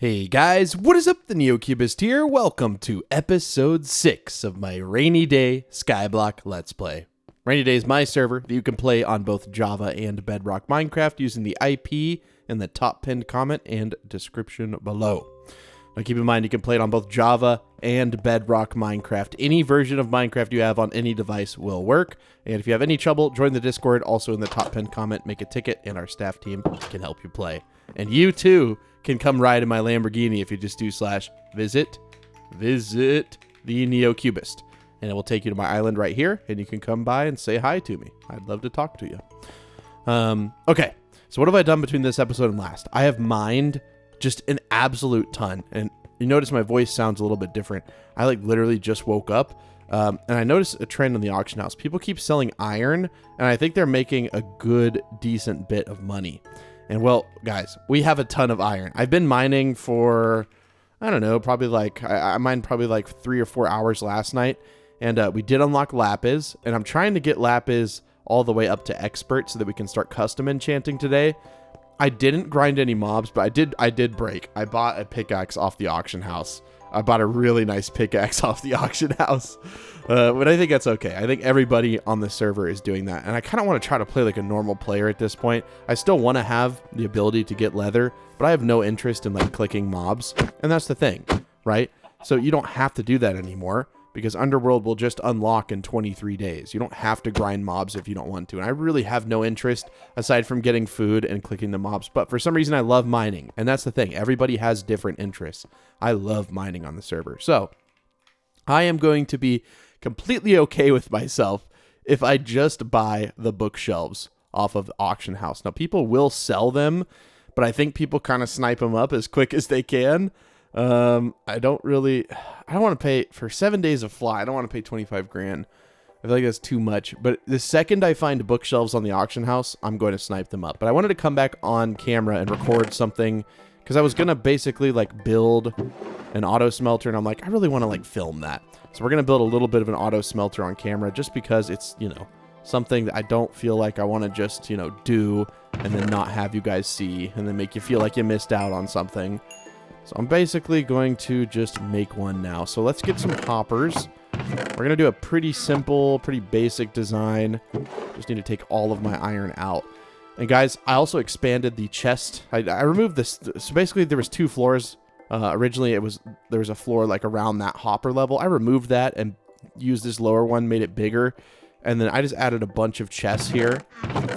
Hey guys, what is up? The NeoCubist here. Welcome to episode 6 of my RainyDay Skyblock Let's Play. RainyDay is my server that you can play on both Java and Bedrock Minecraft using the IP in the top pinned comment and description below. Now keep in mind you can play it on both Java and Bedrock Minecraft. Any version of Minecraft you have on any device will work. And if you have any trouble, join the Discord, also in the top pinned comment, make a ticket, and our staff team can help you play. And you too can come ride in my Lamborghini if you just do /visit the NeoCubist. And it will take you to my island right here, and you can come by and say hi to me. I'd love to talk to you. Okay, so what have I done between this episode and last? I have mined just an absolute ton. And you notice my voice sounds a little bit different. I literally just woke up. And I noticed a trend in the auction house. People keep selling iron, and I think they're making a good, decent bit of money. And well, guys, we have a ton of iron. I've been mining for, I don't know, probably I mined probably 3 or 4 hours last night. And we did unlock lapis, and I'm trying to get lapis all the way up to expert so that we can start custom enchanting today. I didn't grind any mobs, but I did break. I bought a pickaxe off the auction house. I bought a really nice pickaxe off the auction house. But I think that's okay. I think everybody on the server is doing that. And I kind of want to try to play like a normal player at this point. I still want to have the ability to get leather, but I have no interest in clicking mobs. And that's the thing, right? So you don't have to do that anymore because Underworld will just unlock in 23 days. You don't have to grind mobs if you don't want to. And I really have no interest aside from getting food and clicking the mobs. But for some reason, I love mining. And that's the thing. Everybody has different interests. I love mining on the server. So I am going to be completely okay with myself if I just buy the bookshelves off of the auction house. Now, people will sell them, but I think people kind of snipe them up as quick as they can. I don't want to pay for 7 days of fly. I don't want to pay 25 grand. I feel like that's too much. But the second I find bookshelves on the auction house, I'm going to snipe them up. But I wanted to come back on camera and record something because I was going to basically build an auto-smelter. And I'm like, I really want to film that. So we're going to build a little bit of an auto-smelter on camera just because it's, something that I don't feel like I want to just, do and then not have you guys see and then make you feel like you missed out on something. So I'm basically going to just make one now. So let's get some hoppers. We're going to do a pretty simple, pretty basic design. Just need to take all of my iron out. And guys, I also expanded the chest. I removed this. So basically there was 2 floors. Originally there was a floor around that hopper level. I removed that and used this lower one, made it bigger. And then I just added a bunch of chests here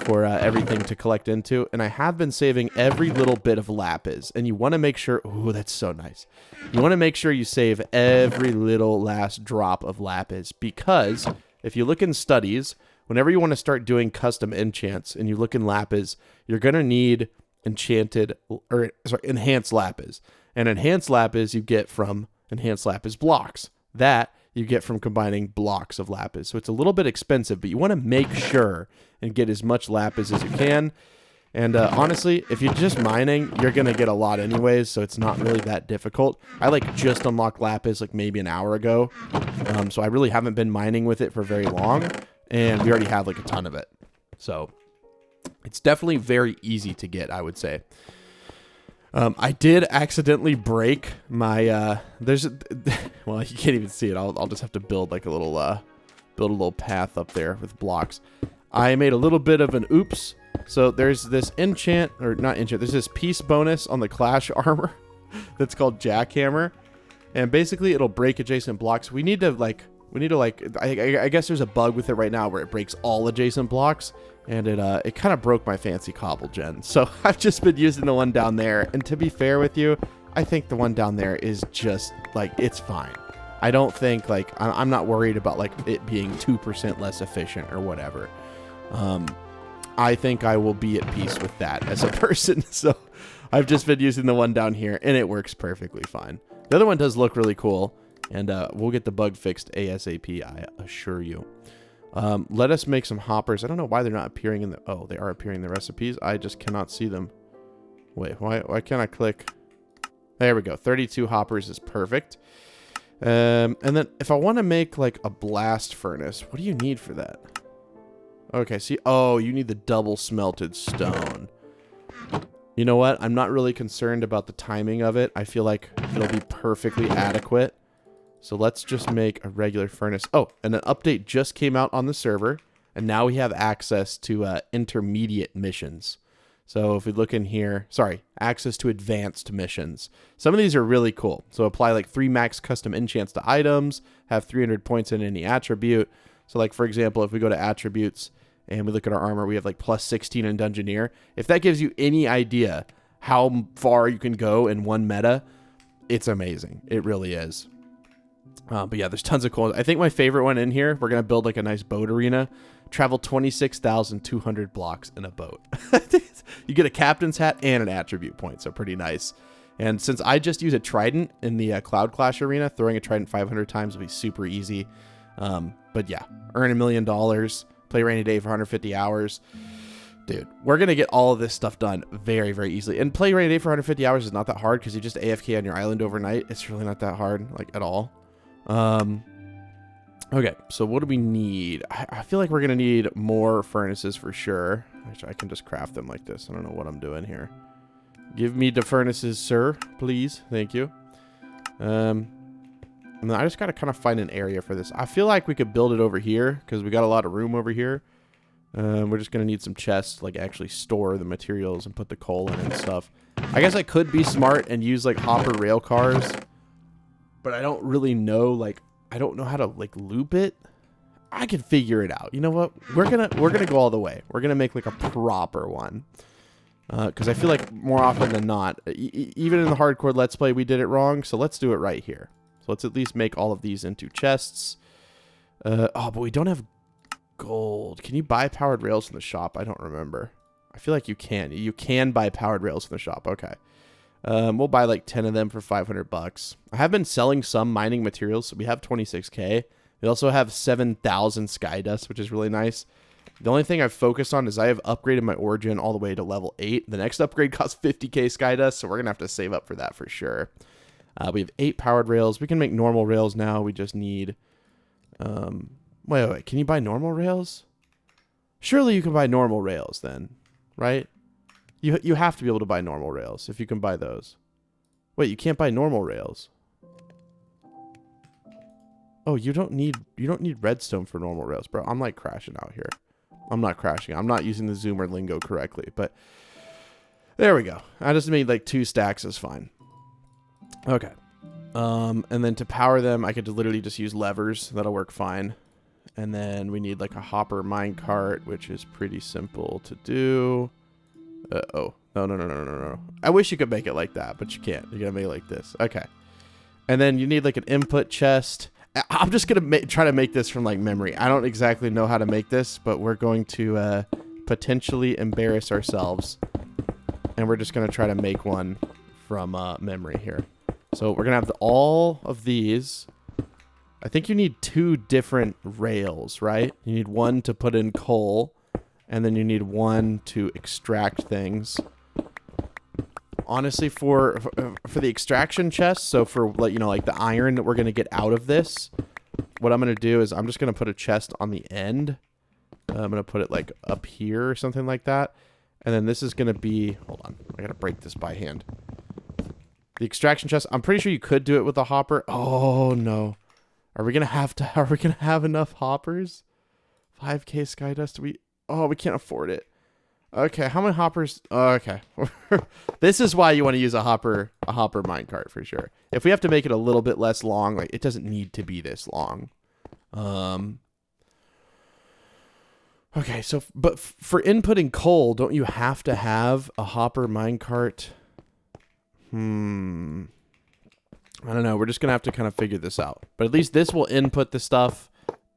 for everything to collect into. And I have been saving every little bit of lapis. And you want to make sure... Ooh, that's so nice. You want to make sure you save every little last drop of lapis. Because if you look in studies, whenever you want to start doing custom enchants and you look in lapis, you're going to need enhanced lapis. And enhanced lapis you get from enhanced lapis blocks. That you get from combining blocks of lapis. So it's a little bit expensive, but you want to make sure and get as much lapis as you can. And honestly, if you're just mining, you're going to get a lot anyways, so it's not really that difficult. I just unlocked lapis maybe an hour ago. So I really haven't been mining with it for very long, and we already have a ton of it. So it's definitely very easy to get, I would say. I did accidentally break my, well, you can't even see it. I'll just have to build build a little path up there with blocks. I made a little bit of an oops. So there's this there's this piece bonus on the Clash armor that's called Jackhammer. And basically it'll break adjacent blocks. We need to I guess there's a bug with it right now where it breaks all adjacent blocks. And it kind of broke my fancy cobble gen. So I've just been using the one down there. And to be fair with you, I think the one down there is just, it's fine. I don't think, I'm not worried about, it being 2% less efficient or whatever. I think I will be at peace with that as a person. So I've just been using the one down here, and it works perfectly fine. The other one does look really cool. And we'll get the bug fixed ASAP, I assure you. Let us make some hoppers. I don't know why they're not appearing in the... Oh, they are appearing in the recipes. I just cannot see them. Wait, why can't I click? There we go. 32 hoppers is perfect. And then if I want to make a blast furnace, what do you need for that? Okay, see... Oh, you need the double smelted stone. You know what? I'm not really concerned about the timing of it. I feel like it'll be perfectly adequate. So let's just make a regular furnace. Oh, and an update just came out on the server. And now we have access to intermediate missions. So if we look in here, sorry, access to advanced missions. Some of these are really cool. So apply like 3 max custom enchants to items, have 300 points in any attribute. So like, for example, if we go to attributes and we look at our armor, we have like plus 16 in Dungeoneer. If that gives you any idea how far you can go in one meta, it's amazing. It really is. But yeah, there's tons of cool. I think my favorite one in here, we're going to build like a nice boat arena. Travel 26,200 blocks in a boat. You get a captain's hat and an attribute point, so pretty nice. And since I just use a trident in the Cloud Clash arena, throwing a trident 500 times will be super easy. But yeah, earn $1 million, play RainyDay for 150 hours. Dude, we're going to get all of this stuff done very, very easily. And play RainyDay for 150 hours is not that hard because you just AFK on your island overnight. It's really not that hard, like, at all. Okay, so what do we need? I feel like we're going to need more furnaces for sure. Actually, I can just craft them like this. I don't know what I'm doing here. Give me the furnaces, sir, please. Thank you. And then I just got to kind of find an area for this. I feel like we could build it over here because we got a lot of room over here. We're just going to need some chests to like actually store the materials and put the coal in and stuff. I guess I could be smart and use like hopper rail cars, but I don't really know, like, I don't know how to like loop it. I can figure it out. You know what? We're gonna go all the way. We're gonna make like a proper one. Because I feel like more often than not, even in the hardcore Let's Play, we did it wrong. So let's do it right here. So let's at least make all of these into chests. Oh, but we don't have gold. Can you buy powered rails in the shop? I don't remember. I feel like you can. You can buy powered rails in the shop. Okay. We'll buy like 10 of them for 500 bucks. I have been selling some mining materials, so we have 26k. We also have 7,000 sky dust, which is really nice. The only thing I've focused on is I have upgraded my origin all the way to level 8. The next upgrade costs 50k sky dust, so we're gonna have to save up for that for sure. We have 8 powered rails. We can make normal rails now. We just need wait, can you buy normal rails? Surely you can buy normal rails then, right? You have to be able to buy normal rails if you can buy those. Wait, you can't buy normal rails. Oh, you don't need redstone for normal rails, bro. I'm like crashing out here. I'm not crashing. I'm not using the Zoomer lingo correctly, but there we go. I just made like 2 stacks is fine. Okay. And then to power them, I could literally just use levers. That'll work fine. And then we need like a hopper minecart, which is pretty simple to do. Oh, no. I wish you could make it like that, but you can't. You gotta make it like this. Okay. And then you need like an input chest. I'm just gonna try to make this from like memory. I don't exactly know how to make this, but we're going to potentially embarrass ourselves. And we're just gonna try to make one from memory here. So we're gonna have all of these. I think you need 2 different rails, right? You need one to put in coal. And then you need one to extract things. Honestly, for the extraction chest, so for like the iron that we're gonna get out of this, what I'm gonna do is I'm just gonna put a chest on the end. I'm gonna put it like up here or something like that. And then this is gonna be, hold on, I gotta break this by hand. The extraction chest, I'm pretty sure you could do it with a hopper. Oh no, are we gonna have enough hoppers? 5k sky dust. Oh, we can't afford it. Okay, how many hoppers? Oh, okay. This is why you want to use a hopper minecart for sure. If we have to make it a little bit less long, like it doesn't need to be this long. Okay, so but for inputting coal, don't you have to have a hopper minecart? I don't know. We're just gonna have to kind of figure this out. But at least this will input the stuff.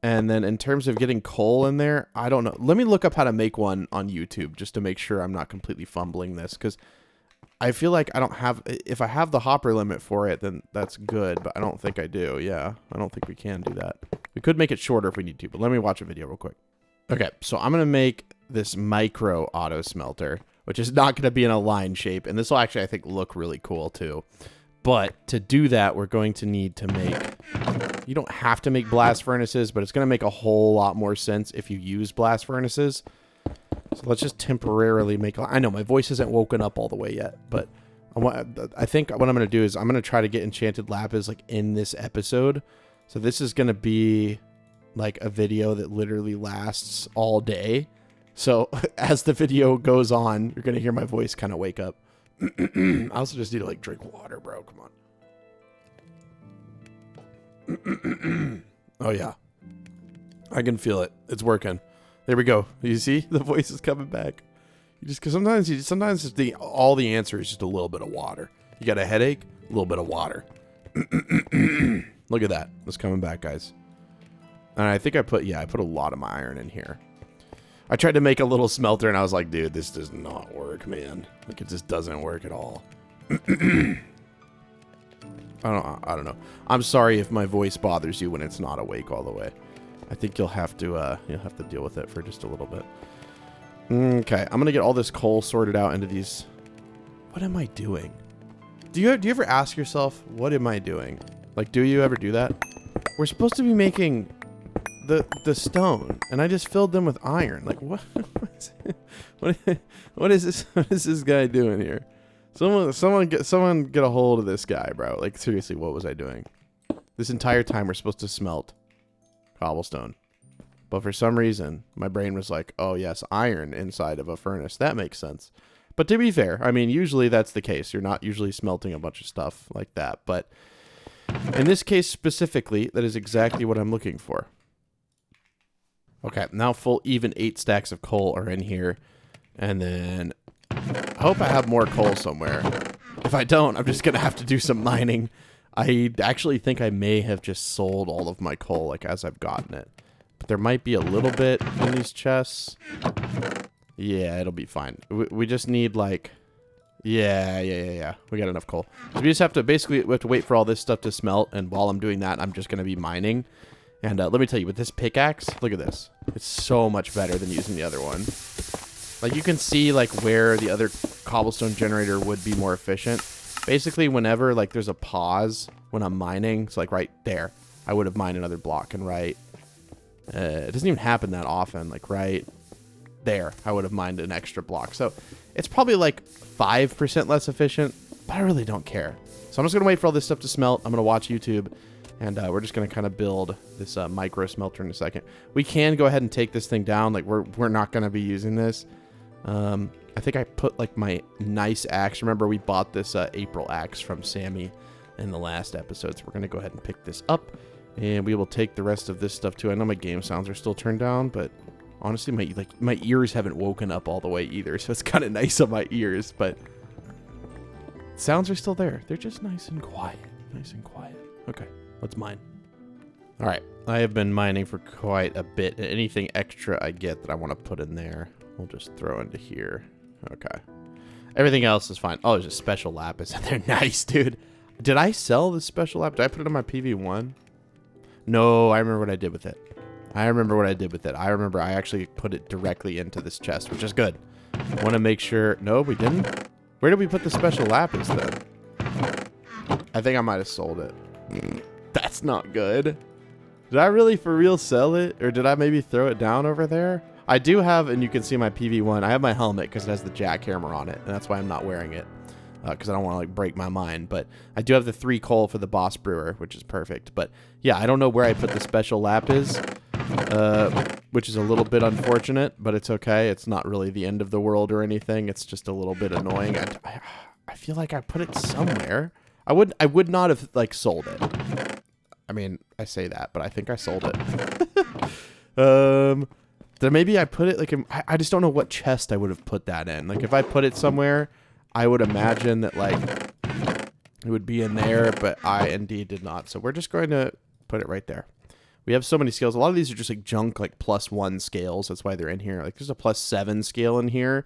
And then in terms of getting coal in there, I don't know. Let me look up how to make one on YouTube just to make sure I'm not completely fumbling this. Because I feel like I don't have... If I have the hopper limit for it, then that's good. But I don't think I do. Yeah, I don't think we can do that. We could make it shorter if we need to. But let me watch a video real quick. Okay, so I'm going to make this micro auto-smelter, which is not going to be in a line shape. And this will actually, I think, look really cool too. But to do that, we're going to need to make... You don't have to make blast furnaces, but it's going to make a whole lot more sense if you use blast furnaces. So let's just temporarily make... I know my voice isn't woken up all the way yet, but I think what I'm going to do is I'm going to try to get enchanted lapis like in this episode. So this is going to be like a video that literally lasts all day. So as the video goes on, you're going to hear my voice kind of wake up. I also just need to like drink water, bro. Come on. Oh yeah. I can feel it. It's working. There we go. You see? The voice is coming back. You just, cause sometimes all the answer is just a little bit of water. You got a headache? A little bit of water. Look at that. It's coming back, guys. And I think I put a lot of my iron in here. I tried to make a little smelter and I was like, dude, this does not work, man. Like it just doesn't work at all. I don't know. I'm sorry if my voice bothers you when it's not awake all the way. I think you'll have to deal with it for just a little bit. Okay, I'm gonna get all this coal sorted out into these. What am I doing? Do you ever ask yourself, what am I doing? Like, do you ever do that? We're supposed to be making the stone, and I just filled them with iron. Like, what? What is this? What is this guy doing here? Someone get a hold of this guy, bro. Like, seriously, what was I doing? This entire time we're supposed to smelt cobblestone. But for some reason, my brain was like, oh yes, iron inside of a furnace. That makes sense. But to be fair, I mean, usually that's the case. You're not usually smelting a bunch of stuff like that. But in this case specifically, that is exactly what I'm looking for. Okay, now full even 8 stacks of coal are in here. And then I hope I have more coal somewhere. If I don't, I'm just going to have to do some mining. I actually think I may have just sold all of my coal like as I've gotten it. But there might be a little bit in these chests. Yeah, it'll be fine. We just need like... Yeah. We got enough coal. So we just have to basically we have to wait for all this stuff to smelt. And while I'm doing that, I'm just going to be mining. And let me tell you, with this pickaxe, look at this. It's so much better than using the other one. Like you can see like where the other cobblestone generator would be more efficient. Basically, whenever like there's a pause when I'm mining, it's like right there, I would have mined another block, and right, it doesn't even happen that often. Like right there, I would have mined an extra block. So it's probably like 5% less efficient, but I really don't care. So I'm just gonna wait for all this stuff to smelt. I'm gonna watch YouTube, and we're just gonna kind of build this micro smelter in a second. We can go ahead and take this thing down. Like we're not gonna be using this. I think I put like my nice axe. Remember we bought this April axe from Sammy in the last episode. So we're going to go ahead and pick this up, and we will take the rest of this stuff too. I know my game sounds are still turned down, but honestly my ears haven't woken up all the way either. So it's kind of nice on my ears, but sounds are still there. They're just nice and quiet. Nice and quiet. Okay, let's mine. All right. I have been mining for quite a bit. Anything extra I get that I want to put in there, we'll just throw into here. Okay. Everything else is fine. Oh, there's a special lapis in there. Nice, dude. Did I sell the special lapis? Did I put it on my PV1? No, I remember what I did with it. I remember I actually put it directly into this chest, which is good. Want to make sure... No, we didn't? Where did we put the special lapis, then? I think I might have sold it. That's not good. Did I really for real sell it? Or did I maybe throw it down over there? I do have, and you can see my PV1, I have my helmet because it has the jackhammer on it, and that's why I'm not wearing it, because I don't want to like break my mind. But I do have the 3 coal for the boss brewer, which is perfect. But yeah, I don't know where I put the special lapis, which is a little bit unfortunate, but it's okay. It's not really the end of the world or anything. It's just a little bit annoying. I feel like I put it somewhere. I would not have like sold it. I mean, I say that, but I think I sold it. Then maybe I put it like in, I just don't know what chest I would have put that in. Like if I put it somewhere, I would imagine that like it would be in there, but I indeed did not. So we're just going to put it right there. We have so many scales. A lot of these are just like junk, like +1 scales. That's why they're in here. Like there's a +7 scale in here.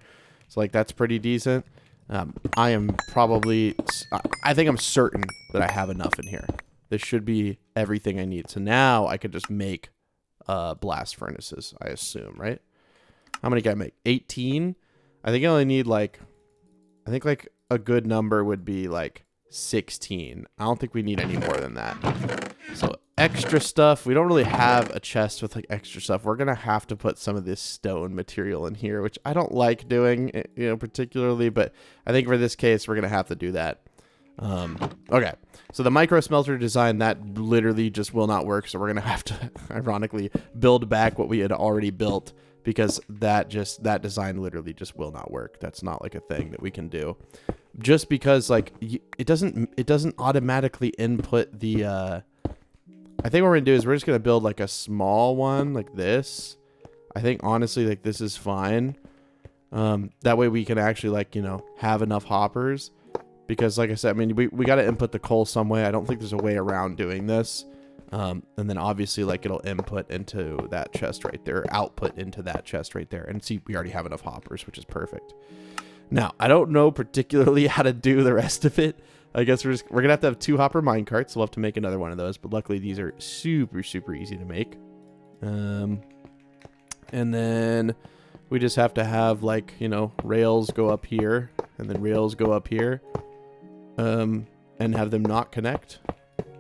So like that's pretty decent. I am probably, I think I'm certain that I have enough in here. This should be everything I need. So now I could just make blast furnaces, I assume, right? How many can I make? 18? I think I only need like, I think like a good number would be like 16. I don't think we need any more than that. So extra stuff. We don't really have a chest with like extra stuff. We're gonna have to put some of this stone material in here, which I don't like doing, you know, particularly, but I think for this case we're gonna have to do that. Okay, so the micro smelter design, that literally just will not work, so we're gonna have to ironically build back what we had already built, because that design literally just will not work. That's not like a thing that we can do, just because like it doesn't automatically input the I think what we're gonna do is we're just gonna build like a small one like this. I think honestly like this is fine. That way we can actually, like, you know, have enough hoppers, because like I said, I mean, we got to input the coal some way. I don't think there's a way around doing this. And then obviously like it'll input into that chest right there, output into that chest right there. And see, we already have enough hoppers, which is perfect. Now, I don't know particularly how to do the rest of it. I guess we're gonna have to have 2 hopper mine carts. We'll have to make another one of those, but luckily these are super easy to make. And then we just have to have, like, you know, rails go up here and then rails go up here, and have them not connect.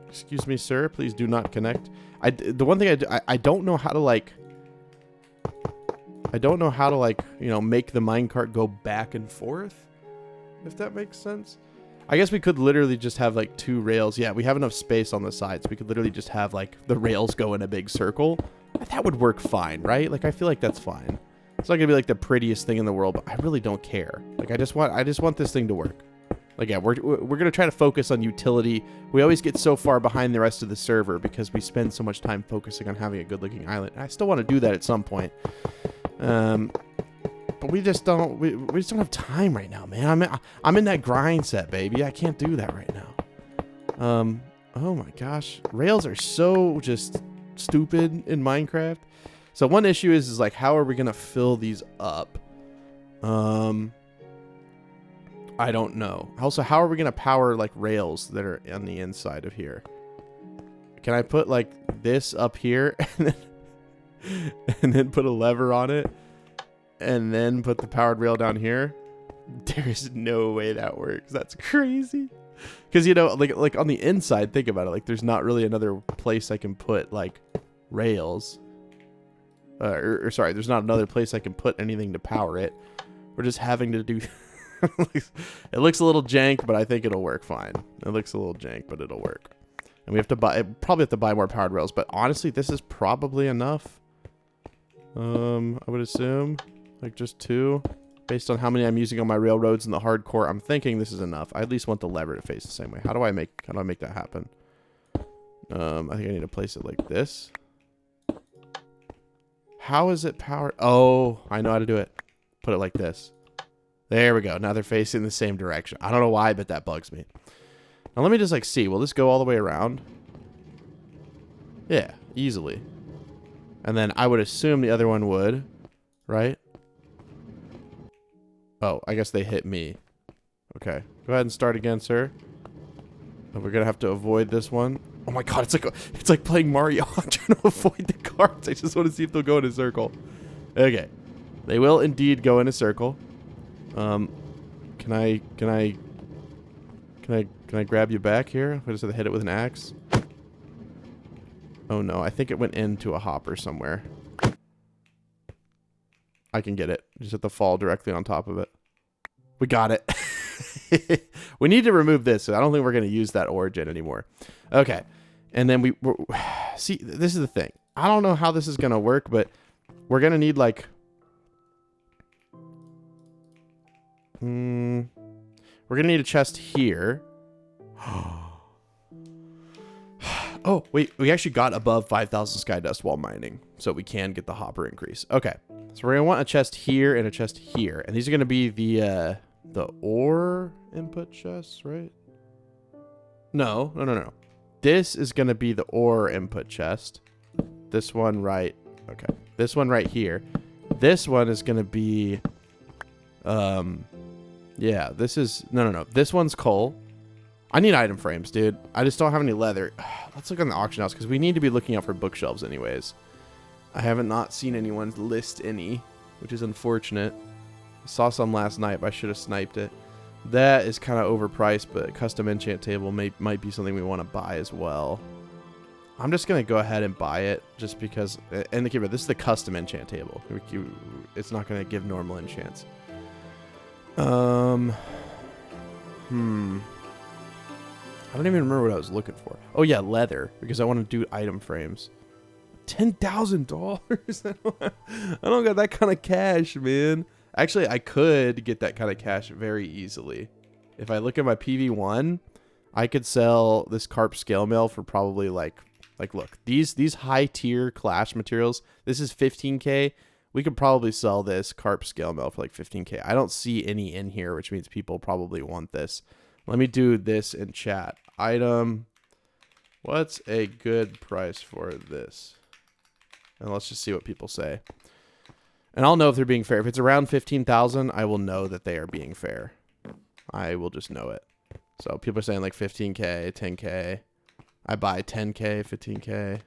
Excuse me, sir, please do not connect. The one thing I don't know how to like, you know, make the minecart go back and forth, if that makes sense. I guess we could literally just have like 2 rails. Yeah, we have enough space on the sides. We could literally just have like the rails go in a big circle. That would work fine, right? Like, I feel like that's fine. It's not gonna be like the prettiest thing in the world, but I really don't care. Like, I just want this thing to work. Like, yeah, we're gonna try to focus on utility. We always get so far behind the rest of the server because we spend so much time focusing on having a good looking island. I still want to do that at some point. But we just don't have time right now, man. I'm in that grind set, baby. I can't do that right now. Oh my gosh. Rails are so just stupid in Minecraft. So one issue is like, how are we gonna fill these up? I don't know. Also, how are we gonna power like rails that are on the inside of here? Can I put like this up here and then put a lever on it and then put the powered rail down here? There's no way that works. That's crazy. Because, you know, like on the inside, think about it. Like, there's not really another place I can put like rails. Or sorry, there's not another place I can put anything to power it. We're just having to do. It looks a little jank, but I think it'll work fine. It looks a little jank, but it'll work. And we have to probably have to buy more powered rails. But honestly, this is probably enough. I would assume like just 2, based on how many I'm using on my railroads and the hardcore. I'm thinking this is enough. I at least want the lever to face the same way. How do I make that happen? I think I need to place it like this. How is it powered? Oh, I know how to do it. Put it like this. There we go. Now they're facing the same direction. I don't know why, but that bugs me. Now let me just like see. Will this go all the way around? Yeah, easily. And then I would assume the other one would, right? Oh, I guess they hit me. Okay. Go ahead and start again, sir. And we're gonna have to avoid this one. Oh my god, it's like playing Mario. I'm trying to avoid the cards. I just want to see if they'll go in a circle. Okay. They will indeed go in a circle. Can I grab you back here? I just have to hit it with an axe. Oh no, I think it went into a hopper somewhere. I can get it. Just have to fall directly on top of it. We got it. We need to remove this. So I don't think we're going to use that origin anymore. Okay. And then see, this is the thing. I don't know how this is going to work, but we're going to need like... we're going to need a chest here. Oh, wait. We actually got above 5,000 sky dust while mining, so we can get the hopper increase. Okay. So we're going to want a chest here and a chest here. And these are going to be the ore input chests, right? No. This is going to be the ore input chest. This one right. Okay. This one right here. This one is going to be... yeah, this is... No. This one's coal. I need item frames, dude. I just don't have any leather. Let's look on the auction house, because we need to be looking out for bookshelves anyways. I haven't not seen anyone list any, which is unfortunate. I saw some last night, but I should have sniped it. That is kind of overpriced, but a custom enchant table might be something we want to buy as well. I'm just going to go ahead and buy it just because, and keep it, this is the custom enchant table. It's not going to give normal enchants. I don't even remember what I was looking for. Oh yeah, leather, because I want to do item frames. $10,000? I don't got that kind of cash, man. Actually, I could get that kind of cash very easily. If I look at my PV1, I could sell this carp scale mail for probably like look, these high tier clash materials, this is 15k. We could probably sell this carp scale mail for like 15k. I don't see any in here, which means people probably want this. Let me do this in chat. Item, what's a good price for this? And let's just see what people say. And I'll know if they're being fair. If it's around 15,000, I will know that they are being fair. I will just know it. So people are saying like 15k, 10k. I buy 10k, 15k.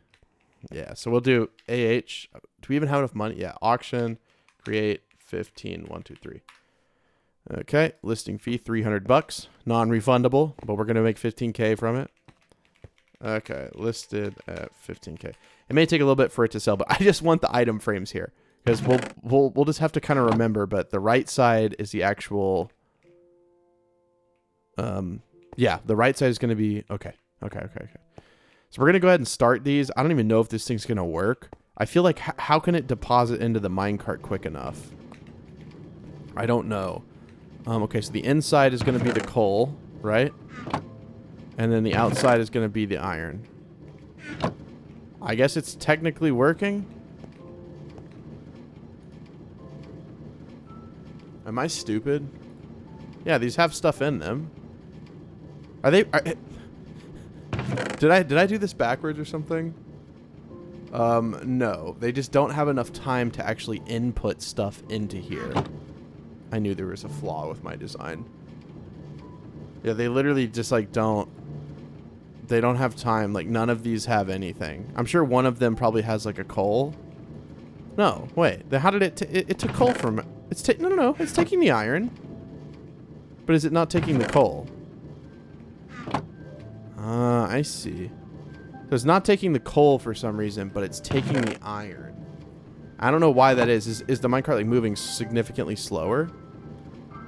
Yeah, so we'll do AH. Do we even have enough money? Yeah, auction, create 15, 1, 2, 3. Okay, listing fee $300, non-refundable, but we're gonna make 15k from it. Okay, listed at 15k. It may take a little bit for it to sell, but I just want the item frames here because we'll just have to kind of remember. But the right side is the actual. Yeah, the right side is gonna be okay. Okay. So we're going to go ahead and start these. I don't even know if this thing's going to work. I feel like how can it deposit into the minecart quick enough? I don't know. Okay, so the inside is going to be the coal, right? And then the outside is going to be the iron. I guess it's technically working. Am I stupid? Yeah, these have stuff in them. Did I do this backwards or something? No. They just don't have enough time to actually input stuff into here. I knew there was a flaw with my design. Yeah, they literally just like don't. They don't have time. Like none of these have anything. I'm sure one of them probably has like a coal. No, wait. Then how did it took coal from? No. It's taking the iron. But is it not taking the coal? I see. So it's not taking the coal for some reason, but it's taking the iron. I don't know why that is. Is the minecart like moving significantly slower?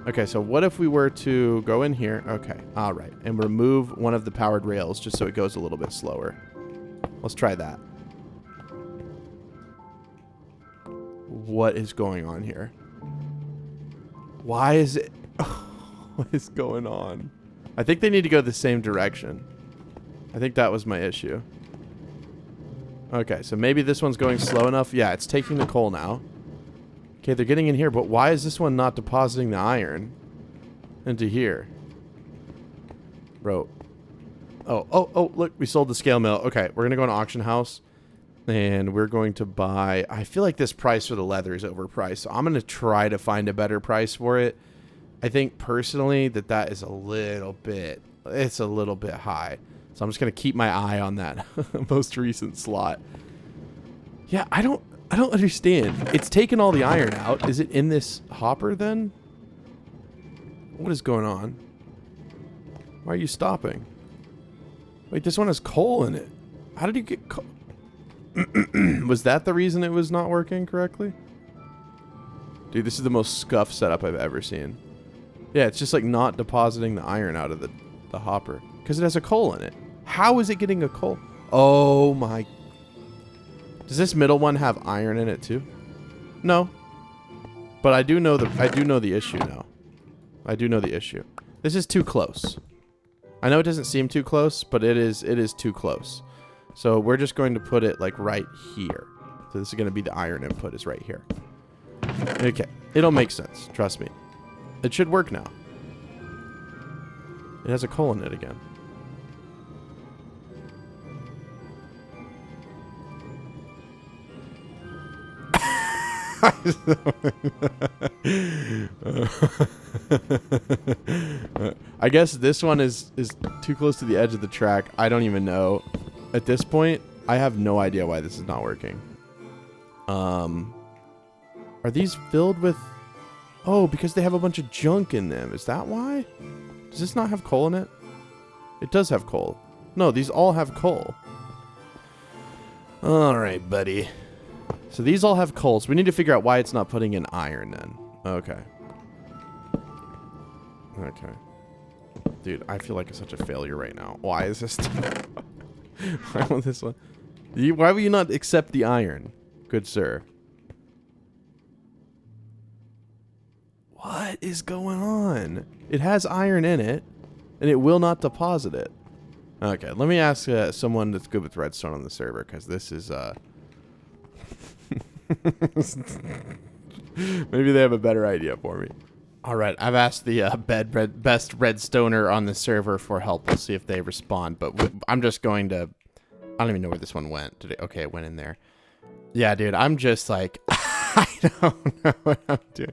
Okay, so what if we were to go in here? Okay, all right. And remove one of the powered rails just so it goes a little bit slower. Let's try that. What is going on here? Why is it... What is going on? I think they need to go the same direction. I think that was my issue. Okay, so maybe this one's going slow enough. Yeah, it's taking the coal now. Okay, they're getting in here, but why is this one not depositing the iron into here? Bro. Oh, look, we sold the scale mill. Okay, we're going to go in auction house, and we're going to buy... I feel like this price for the leather is overpriced, so I'm going to try to find a better price for it. I think, personally, that is a little bit... It's a little bit high. So I'm just going to keep my eye on that most recent slot. Yeah, I don't understand. It's taken all the iron out. Is it in this hopper then? What is going on? Why are you stopping? Wait, this one has coal in it. How did you get coal? Was that the reason it was not working correctly? Dude, this is the most scuffed setup I've ever seen. Yeah, it's just like not depositing the iron out of the hopper. Because it has a coal in it. How is it getting a coal? Oh my... Does this middle one have iron in it too? No. But I do know the issue now. I do know the issue. This is too close. I know it doesn't seem too close, but it is too close. So we're just going to put it like right here. So this is going to be the iron input is right here. Okay. It'll make sense. Trust me. It should work now. It has a coal in it again. I guess this one is too close to the edge of the track. I don't even know. At this point, I have no idea why this is not working. Are these filled with... Oh, because they have a bunch of junk in them. Is that why? Does this not have coal in it? It does have coal. No, these all have coal. All right, buddy. So these all have coal. So we need to figure out why it's not putting in iron then. Okay. Okay. Dude, I feel like it's such a failure right now. Why is this? Why won't this one? Why will you not accept the iron, good sir? What is going on? It has iron in it, and it will not deposit it. Okay, let me ask someone that's good with redstone on the server, because this is, maybe they have a better idea for me. All right, I've asked the best redstoner on the server for help. We'll see if they respond, but I'm just going to... I don't even know where this one went. Okay, it went in there. Yeah, dude, I'm just like... I don't know what I'm doing.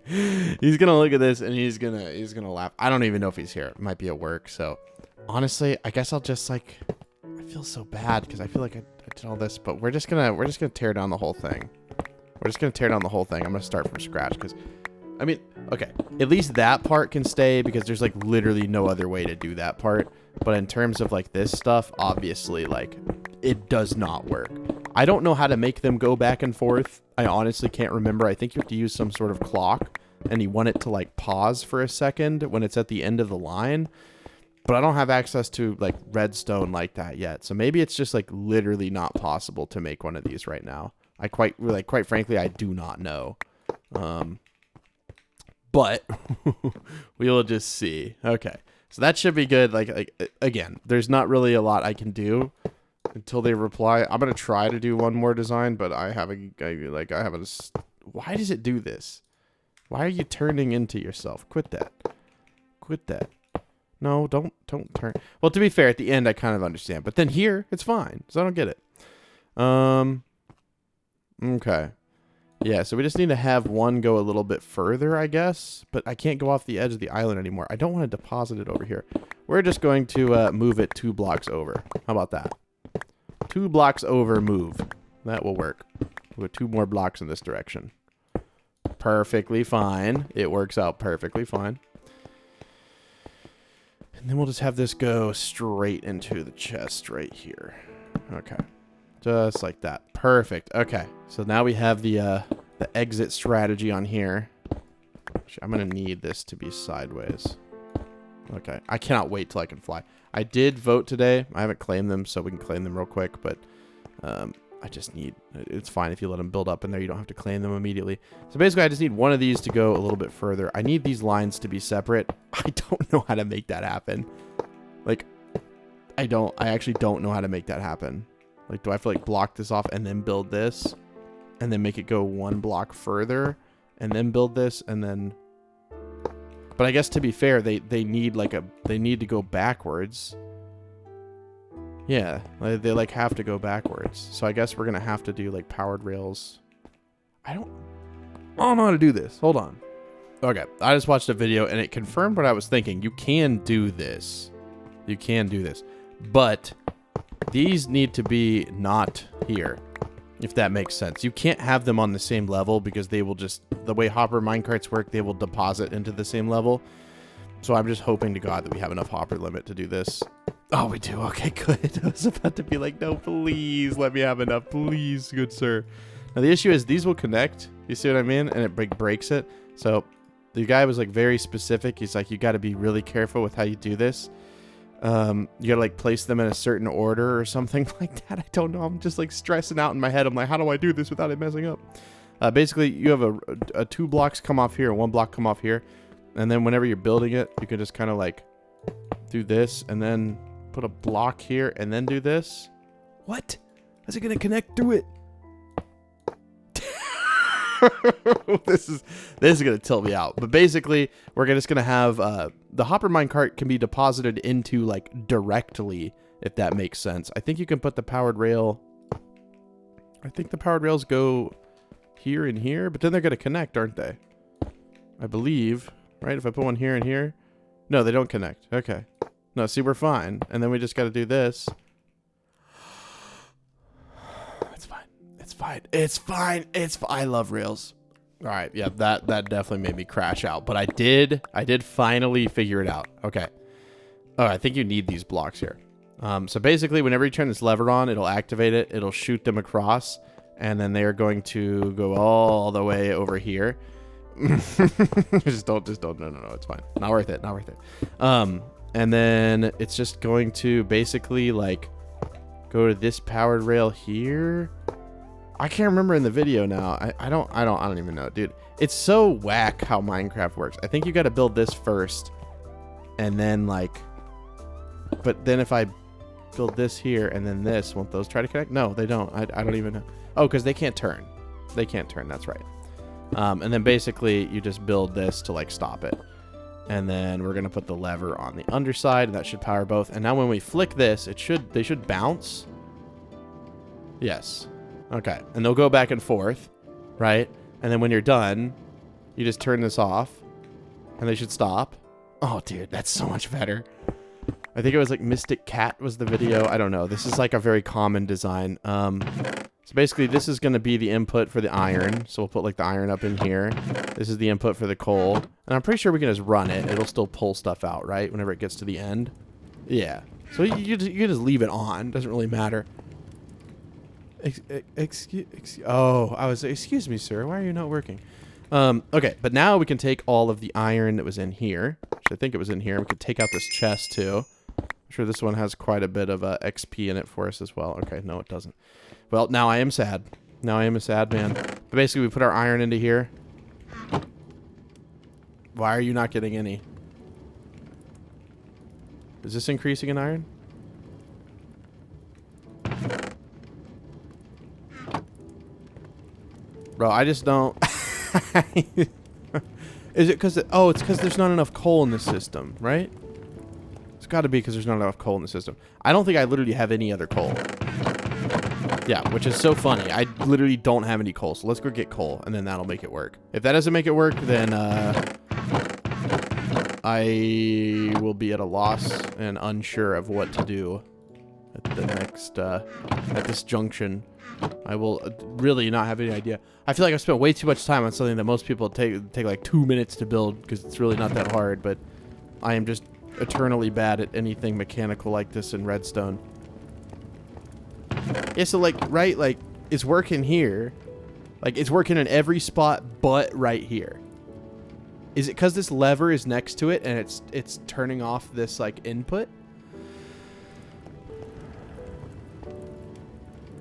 He's going to look at this, and he's gonna laugh. I don't even know if he's here. It might be at work, so... Honestly, I guess I'll just like... I feel so bad, because I feel like I did all this, but we're just gonna tear down the whole thing. We're just gonna tear down the whole thing. I'm gonna start from scratch, because... I mean, okay, at least that part can stay because there's like literally no other way to do that part. But in terms of like this stuff, obviously, like it does not work. I don't know how to make them go back and forth. I honestly can't remember. I think you have to use some sort of clock and you want it to like pause for a second when it's at the end of the line. But I don't have access to like redstone like that yet. So maybe it's just like literally not possible to make one of these right now. Quite frankly, I do not know. But we will just see. Okay, so that should be good. Like again, there's not really a lot I can do until they reply. I'm gonna try to do one more design, but I have a. Why does it do this? Why are you turning into yourself? Quit that. Quit that. No, don't turn. Well, to be fair, at the end I kind of understand, but then here it's fine, so I don't get it. Okay. Yeah, so we just need to have one go a little bit further, I guess. But I can't go off the edge of the island anymore. I don't want to deposit it over here. We're just going to move it 2 blocks over. How about that? 2 blocks over move. That will work. We'll go 2 more blocks in this direction. Perfectly fine. It works out perfectly fine. And then we'll just have this go straight into the chest right here. Okay. Just like that. Perfect. Okay. So now we have the exit strategy on here. I'm going to need this to be sideways. Okay. I cannot wait till I can fly. I did vote today. I haven't claimed them, so we can claim them real quick. But I just need... It's fine if you let them build up in there. You don't have to claim them immediately. So basically, I just need one of these to go a little bit further. I need these lines to be separate. I don't know how to make that happen. Like, I actually don't know how to make that happen. Like, do I have to, like, block this off and then build this? And then make it go 1 block further? And then build this? And then... But I guess, to be fair, they need, like, they need to go backwards. Yeah. They, like, have to go backwards. So I guess we're going to have to do, like, powered rails. I don't know how to do this. Hold on. Okay. I just watched a video, and it confirmed what I was thinking. You can do this. You can do this. But... these need to be not here, if that makes sense. You can't have them on the same level because they will just, the way hopper minecarts work, they will deposit into the same level. So I'm just hoping to God that we have enough hopper limit to do this. Oh, we do. Okay, good. I was about to be like, no, please let me have enough. Please, good sir. Now, the issue is these will connect. You see what I mean? And it breaks it. So the guy was like very specific. He's like, you got to be really careful with how you do this. You gotta like place them in a certain order or something like that. I don't know. I'm just like stressing out in my head. I'm like, how do I do this without it messing up? Basically, you have a 2 blocks come off here, 1 block come off here, and then whenever you're building it, you can just kind of like do this and then put a block here and then do this. What? How's it gonna connect through it? This is gonna tilt me out. But basically, we're just gonna have the hopper minecart can be deposited into like directly, if that makes sense. I think you can put the powered rail. I think the powered rails go here and here, but then they're gonna connect, aren't they? I believe, right? If I put one here and here, no, they don't connect. Okay, no, see, we're fine. And then we just got to do this. It's fine. I love rails. All right. Yeah, that definitely made me crash out, but I did finally figure it out. Okay. Oh, I think you need these blocks here. So basically, whenever you turn this lever on, it'll activate it. It'll shoot them across, and then they are going to go all the way over here. just don't. No, it's fine. Not worth it. Not worth it. And then it's just going to basically like go to this powered rail here. I can't remember in the video now. I don't even know, dude. It's so whack how Minecraft works. I think you got to build this first, and then like, but then if I build this here and then this, won't those try to connect? No, they don't. I don't even know. Oh, because they can't turn. They can't turn. That's right. And then basically you just build this to like stop it. And then we're gonna put the lever on the underside, and that should power both. And now when we flick this, they should bounce. Yes. Okay. And they'll go back and forth, right? And then when you're done, you just turn this off, and they should stop. Oh, dude, that's so much better. I think it was like Mystic Cat was the video. I don't know. This is like a very common design. So basically, this is going to be the input for the iron. So we'll put like the iron up in here. This is the input for the coal. And I'm pretty sure we can just run it. It'll still pull stuff out, right? Whenever it gets to the end. Yeah. So you can just leave it on. Doesn't really matter. Excuse me, sir. Why are you not working? Okay, but now we can take all of the iron that was in here. Which I think it was in here. We could take out this chest too. I'm sure this one has quite a bit of XP in it for us as well. Okay, no, it doesn't. Well, now I am sad. Now I am a sad man. But basically, we put our iron into here. Why are you not getting any? Is this increasing in iron? Bro, I just don't... Is it because... Oh, it's because there's not enough coal in the system, right? It's got to be because there's not enough coal in the system. I don't think I literally have any other coal. Yeah, which is so funny. I literally don't have any coal, so let's go get coal, and then that'll make it work. If that doesn't make it work, then I will be at a loss and unsure of what to do at the next, at this junction. I will really not have any idea. I feel like I've spent way too much time on something that most people take like 2 minutes to build, because it's really not that hard, but I am just eternally bad at anything mechanical like this in Redstone. Yeah, so like, right, like, it's working here. Like, it's working in every spot but right here. Is it because this lever is next to it and it's turning off this, like, input?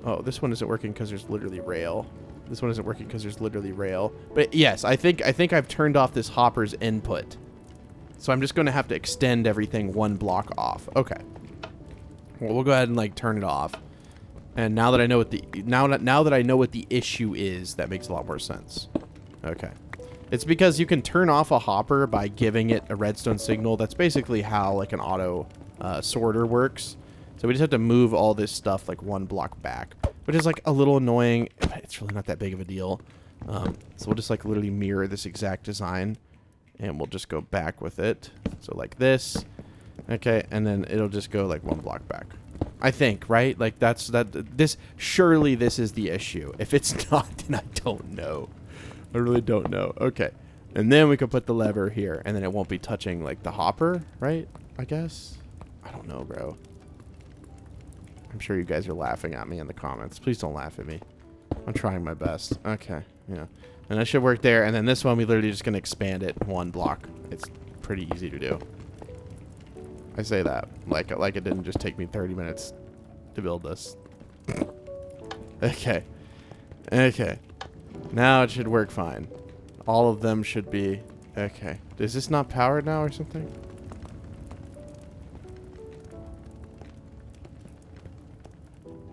Oh, this one isn't working because there's literally rail. This one isn't working because there's literally rail. But yes, I think I've turned off this hopper's input. So I'm just going to have to extend everything one block off. Okay. Well, we'll go ahead and, like, turn it off. And now that I know what the now that I know what the issue is, that makes a lot more sense. Okay. It's because you can turn off a hopper by giving it a redstone signal. That's basically how like an auto sorter works. So we just have to move all this stuff like one block back, which is like a little annoying, but it's really not that big of a deal. So we'll just like literally mirror this exact design, and we'll just go back with it. So like this, okay, and then it'll just go like one block back. I think, right? Like surely this is the issue. If it's not, then I don't know. I really don't know. Okay. And then we can put the lever here, and then it won't be touching like the hopper, right? I guess. I don't know, bro. I'm sure you guys are laughing at me in the comments. Please don't laugh at me. I'm trying my best. Okay. Yeah. And that should work there. And then this one, we literally just gonna expand it one block. It's pretty easy to do. I say that like it didn't just take me 30 minutes to build this. Okay. Okay. Now it should work fine. All of them should be... Okay. Is this not powered now or something?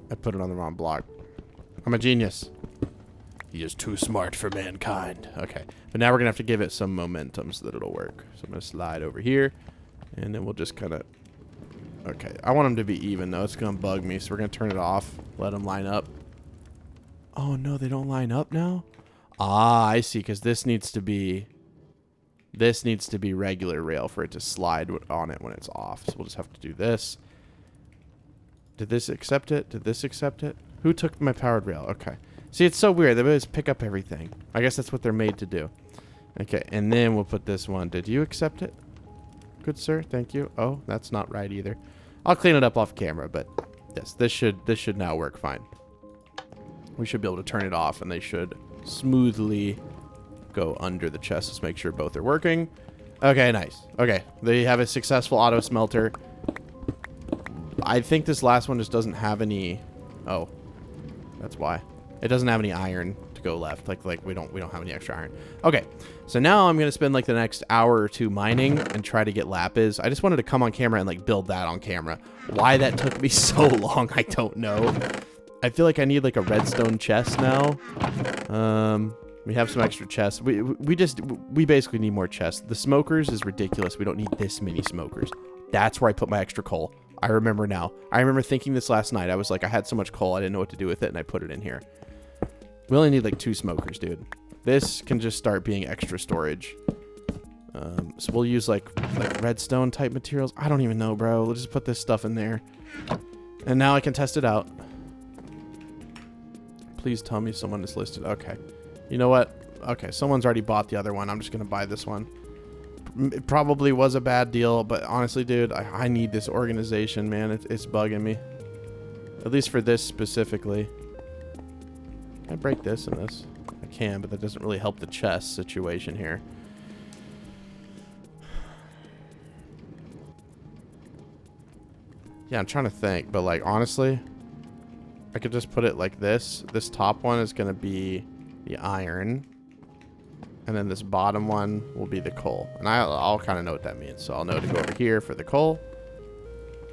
I put it on the wrong block. I'm a genius. He is too smart for mankind. Okay. But now we're going to have to give it some momentum so that it'll work. So I'm going to slide over here. And then we'll just kind of... Okay. I want them to be even, though. It's going to bug me. So we're going to turn it off. Let them line up. Oh, no. They don't line up now? Ah, I see. Because this needs to be... This needs to be regular rail for it to slide on it when it's off. So we'll just have to do this. Did this accept it? Did this accept it? Who took my powered rail? Okay. See, it's so weird. They just pick up everything. I guess that's what they're made to do. Okay. And then we'll put this one. Did you accept it? Good sir, thank you. Oh, that's not right either. I'll clean it up off camera, but yes, this should now work fine. We should be able to turn it off, and they should smoothly go under the chest. Let's make sure both are working. Okay, nice. Okay, they have a successful auto smelter. I think this last one just doesn't have any. Oh, that's why. It doesn't have any iron to go left. Like we don't have any extra iron. Okay, so now I'm gonna spend like the next hour or two mining and try to get lapis. I just wanted to come on camera and like build that on camera. Why that took me so long, I don't know. I feel like I need like a redstone chest now. We have some extra chests. We basically need more chests. The smokers is ridiculous. We don't need this many smokers. That's where I put my extra coal. I remember now. I remember thinking this last night. I was like, I had so much coal, I didn't know what to do with it, and I put it in here. We only need like 2 smokers, dude. This can just start being extra storage. So we'll use like redstone type materials. I don't even know, bro. We'll just put this stuff in there. And now I can test it out. Please tell me someone is listed. Okay. You know what? Okay, someone's already bought the other one. I'm just going to buy this one. It probably was a bad deal, but honestly, dude, I need this organization, man. It's bugging me. At least for this specifically. Can I break this and this? I can, but that doesn't really help the chest situation here. Yeah, I'm trying to think, but like, honestly, I could just put it like this. This top one is going to be the iron. And then this bottom one will be the coal. And I'll kind of know what that means. So I'll know to go over here for the coal.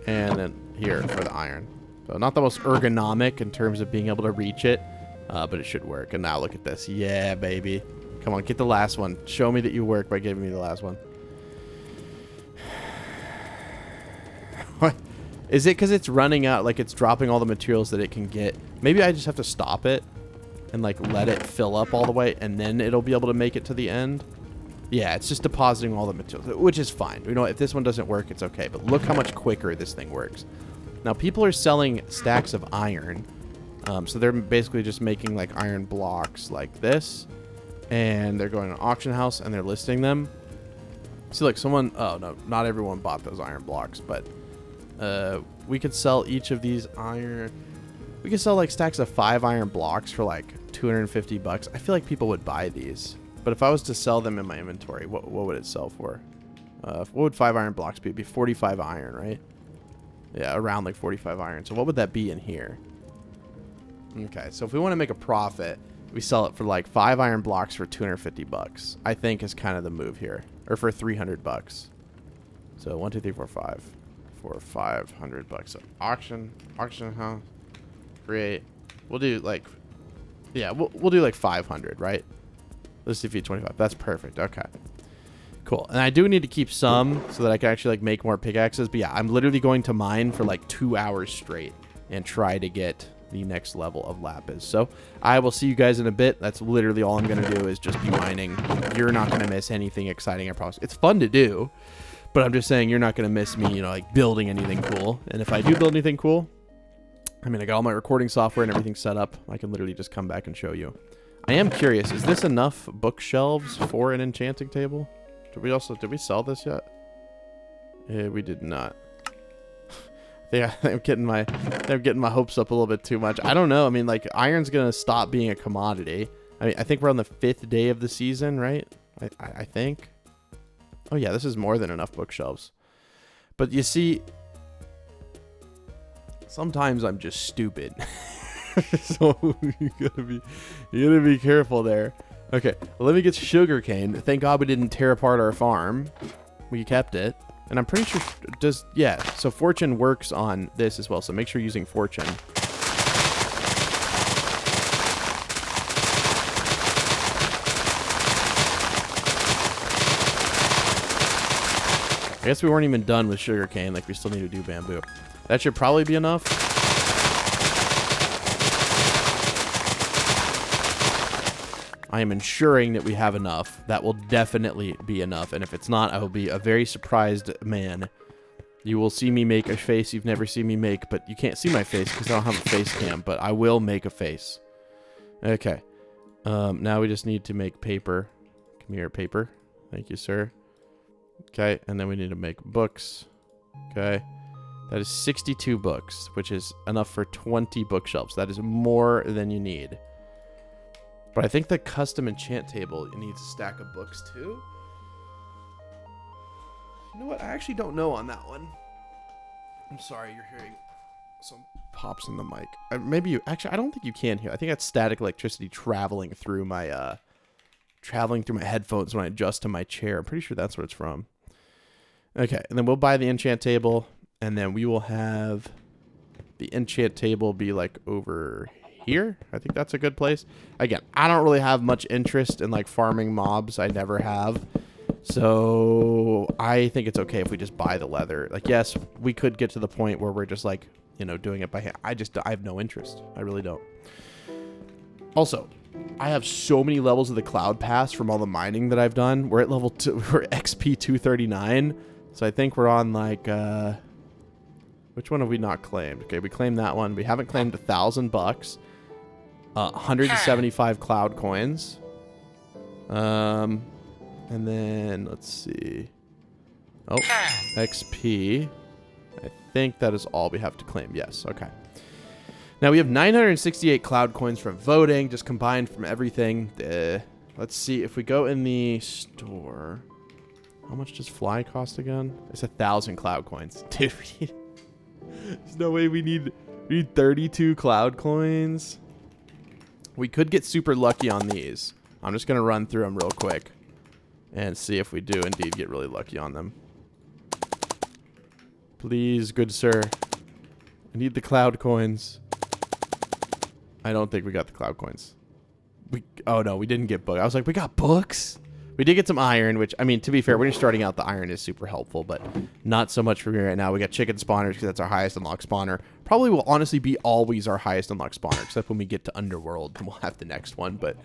And then here for the iron. So not the most ergonomic in terms of being able to reach it. But it should work. And now look at this. Yeah, baby. Come on, get the last one. Show me that you work by giving me the last one. What? Is it because it's running out? Like it's dropping all the materials that it can get? Maybe I just have to stop it. And like let it fill up all the way, and then it'll be able to make it to the end. Yeah, it's just depositing all the materials, which is fine. You know, if this one doesn't work, it's okay. But look how much quicker this thing works. Now people are selling stacks of iron, so they're basically just making like iron blocks like this, and they're going to an auction house and they're listing them. See, like someone. Oh no, not everyone bought those iron blocks, but we could sell each of these iron. We could sell like stacks of 5 iron blocks for like 250 bucks. I feel like people would buy these. But if I was to sell them in my inventory, what would it sell for? What would 5 iron blocks be? It'd be 45 iron, right? Yeah, around like 45 iron. So what would that be in here? Okay, so if we want to make a profit, we sell it for like 5 iron blocks for 250 bucks. I think is kind of the move here. Or for 300 bucks. So 1, 2, 3, 4, 5. For 500 bucks. So auction house. Create. We'll do like, yeah, we'll do like 500, right? Let's defeat 25. That's perfect. Okay, cool. And I do need to keep some so that I can actually like make more pickaxes. But yeah, I'm literally going to mine for like 2 hours straight and try to get the next level of lapis. So I will see you guys in a bit. That's literally all I'm gonna do is just be mining. You're not gonna miss anything exciting. I promise. It's fun to do, but I'm just saying you're not gonna miss me, you know, like building anything cool. And if I do build anything cool, I mean, I got all my recording software and everything set up. I can literally just come back and show you. I am curious, is this enough bookshelves for an enchanting table? Did we sell this yet? We did not. Yeah, I'm getting my hopes up a little bit too much. I don't know. I mean, like iron's gonna stop being a commodity. I mean, I think we're on the 5th day of the season, right? I think. Oh yeah, this is more than enough bookshelves. But you see, sometimes I'm just stupid. So you gotta be careful there. Okay, well, let me get sugarcane. Thank God we didn't tear apart our farm. We kept it. And I'm pretty sure yeah, so fortune works on this as well. So make sure you're using fortune. I guess we weren't even done with sugarcane. Like we still need to do bamboo. That should probably be enough. I am ensuring that we have enough. That will definitely be enough. And if it's not, I will be a very surprised man. You will see me make a face you've never seen me make, but you can't see my face because I don't have a face cam, but I will make a face. Okay. Now we just need to make paper. Come here, paper. Thank you, sir. Okay, and then we need to make books. Okay. That is 62 books, which is enough for 20 bookshelves. That is more than you need. But I think the custom enchant table needs a stack of books too. You know what? I actually don't know on that one. I'm sorry, you're hearing some pops in the mic. Maybe you actually. I don't think you can hear. I think that's static electricity traveling through my headphones when I adjust to my chair. I'm pretty sure that's what it's from. Okay, and then we'll buy the enchant table, and then we will have the enchant table be like over here. I think that's a good place. Again, I don't really have much interest in like farming mobs. I never have. So I think it's okay if we just buy the leather. Like, yes, we could get to the point where we're just like, you know, doing it by hand. I have no interest. I really don't. Also, I have so many levels of the cloud pass from all the mining that I've done. We're at level 2, we're XP 239. So I think we're on like, which one have we not claimed? Okay, we claimed that one. We haven't claimed $1,000. 175 cloud coins. And then, let's see. Oh, XP. I think that is all we have to claim. Yes, okay. Now, we have 968 cloud coins from voting, just combined from everything. Let's see, if we go in the store, how much does fly cost again? It's 1,000 cloud coins. Dude, there's no way we need 32 cloud coins. We could get super lucky on these. I'm just going to run through them real quick and see if we do indeed get really lucky on them. Please, good sir. I need the cloud coins. I don't think we got the cloud coins. Oh no, we didn't get books. I was like, we got books? We did get some iron, which, I mean, to be fair, when you're starting out, the iron is super helpful, but not so much for me right now. We got chicken spawners because that's our highest unlock spawner. Probably will honestly be always our highest unlock spawner, except when we get to Underworld, then we'll have the next one. But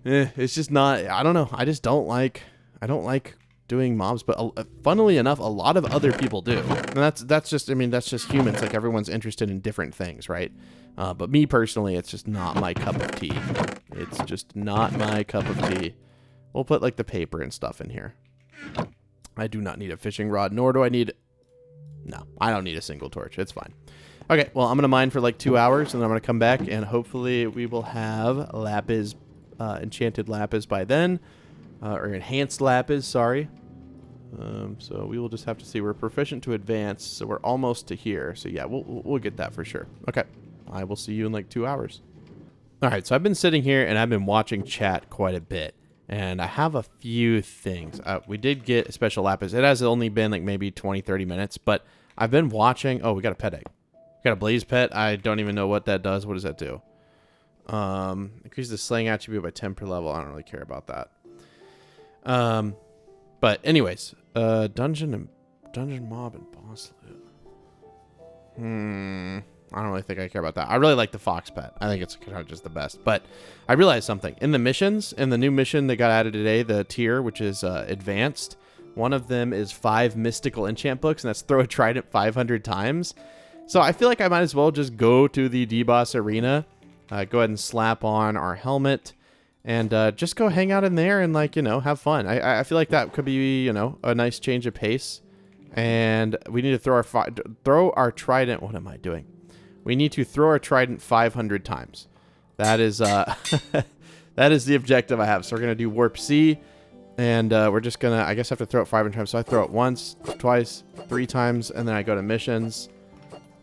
it's just not, I don't know. I just don't like, I don't like doing mobs, but funnily enough, a lot of other people do. And that's just, I mean, that's just humans. Like, everyone's interested in different things, right? But me personally, it's just not my cup of tea. It's just not my cup of tea. We'll put like the paper and stuff in here. I do not need a fishing rod, nor do I need, no, I don't need a single torch. It's fine. Okay, well, I'm going to mine for like 2 hours, and then I'm going to come back, and hopefully we will have lapis, enchanted lapis by then, or enhanced lapis, sorry. So we will just have to see. We're proficient to advance, so we're almost to here. So yeah, we'll get that for sure. Okay, I will see you in like 2 hours. All right, so I've been sitting here, and I've been watching chat quite a bit. And I have a few things. We did get a special lapis. It has only been like maybe 20, 30 minutes. But I've been watching. Oh, we got a pet egg. We got a blaze pet. I don't even know what that does. What does that do? Increase the slaying attribute by 10 per level. I don't really care about that. But anyways. Dungeon mob and boss loot. I don't really think I care about that. I really like the fox pet. I think it's kind of just the best. But I realized something. In the missions, in the new mission that got added today, the tier, which is advanced, one of them is 5 mystical enchant books, and that's throw a trident 500 times. So I feel like I might as well just go to the D-Boss arena, go ahead and slap on our helmet, and just go hang out in there and, like, you know, have fun. I feel like that could be, you know, a nice change of pace. And we need to throw our trident. What am I doing? We need to throw our trident 500 times. That is that is the objective I have. So we're going to do Warp C. And we're just going to, I guess, have to throw it 500 times. So I throw it once, twice, 3 times, and then I go to missions.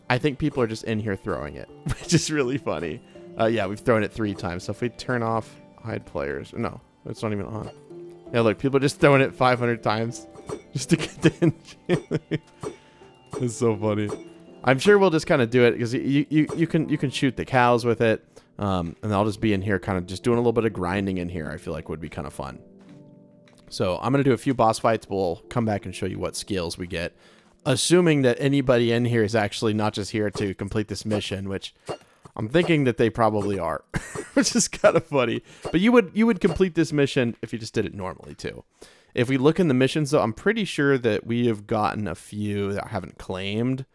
I think people are just in here throwing it, which is really funny. Yeah, we've thrown it 3 times. So if we turn off hide players. No, it's not even on. Yeah, look, people are just throwing it 500 times just to get the enchantment. It's so funny. I'm sure we'll just kind of do it because you can shoot the cows with it, and I'll just be in here kind of just doing a little bit of grinding in here. I feel like would be kind of fun. So I'm going to do a few boss fights. We'll come back and show you what skills we get, assuming that anybody in here is actually not just here to complete this mission, which I'm thinking that they probably are, which is kind of funny. But you would complete this mission if you just did it normally too. If we look in the missions, though, I'm pretty sure that we have gotten a few that I haven't claimed.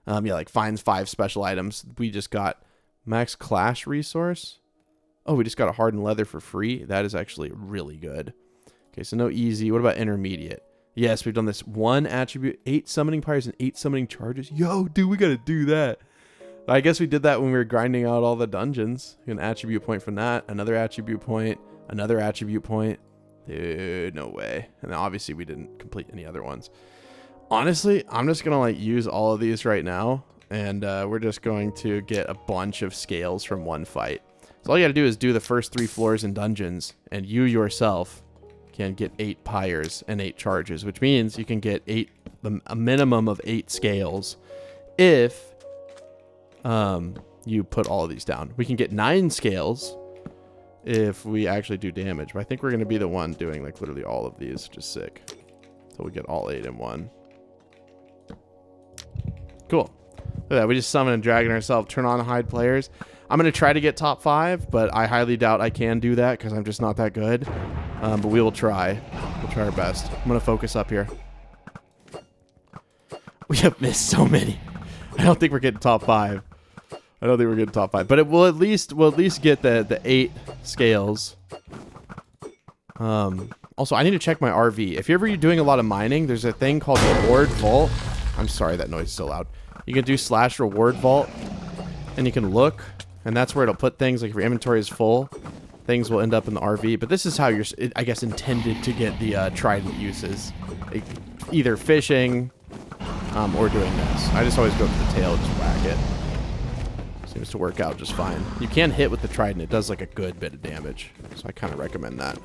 Yeah, like finds 5 special items. We just got max clash resource. Oh, we just got a hardened leather for free. That is actually really good. Okay, so no easy. What about intermediate? Yes, we've done this. 1 attribute, 8 summoning pyres, and 8 summoning charges. Yo, dude, we got to do that. I guess we did that when we were grinding out all the dungeons. An attribute point from that, another attribute point, another attribute point. Dude, no way. And then obviously we didn't complete any other ones. Honestly, I'm just going to like use all of these right now. And we're just going to get a bunch of scales from one fight. So all you got to do is do the first 3 floors in dungeons. And you yourself can get 8 pyres and 8 charges. Which means you can get a minimum of 8 scales if you put all of these down. We can get 9 scales if we actually do damage. But I think we're going to be the one doing like literally all of these, which is sick. So we get all 8 in one. Cool. Look at that. We just summon a dragon ourselves, turn on hide players. I'm going to try to get top 5, but I highly doubt I can do that because I'm just not that good. But we will try. We'll try our best. I'm going to focus up here. We have missed so many. I don't think we're getting top 5. I don't think we're getting top 5, but we'll at least get the 8 scales. Also, I need to check my RV. If you're ever doing a lot of mining, there's a thing called reward vault. I'm sorry, that noise is so loud. You can do /reward vault, and you can look, and that's where it'll put things. Like if your inventory is full, things will end up in the RV. But this is how you're, I guess, intended to get the trident uses, like either fishing or doing this. I just always go to the tail and just whack it. Seems to work out just fine. You can hit with the trident. It does like a good bit of damage. So I kind of recommend that.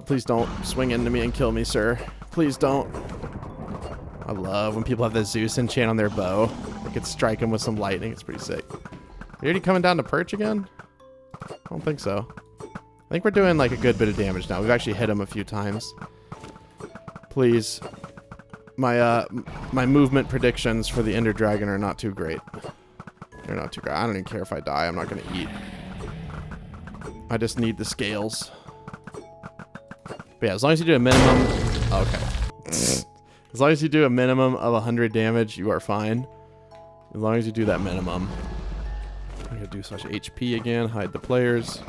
Please don't swing into me and kill me, sir. Please don't. I love when people have the Zeus enchant on their bow. They could strike him with some lightning. It's pretty sick. Are you already coming down to perch again? I don't think so. I think we're doing like a good bit of damage now. We've actually hit him a few times. Please. My movement predictions for the Ender Dragon are not too great. They're not too great. I don't even care if I die. I'm not going to eat. I just need the scales. But yeah, as long as you do a minimum... Okay. As long as you do a minimum of 100 damage, you are fine. As long as you do that minimum. I'm going to do /HP again. Hide the players.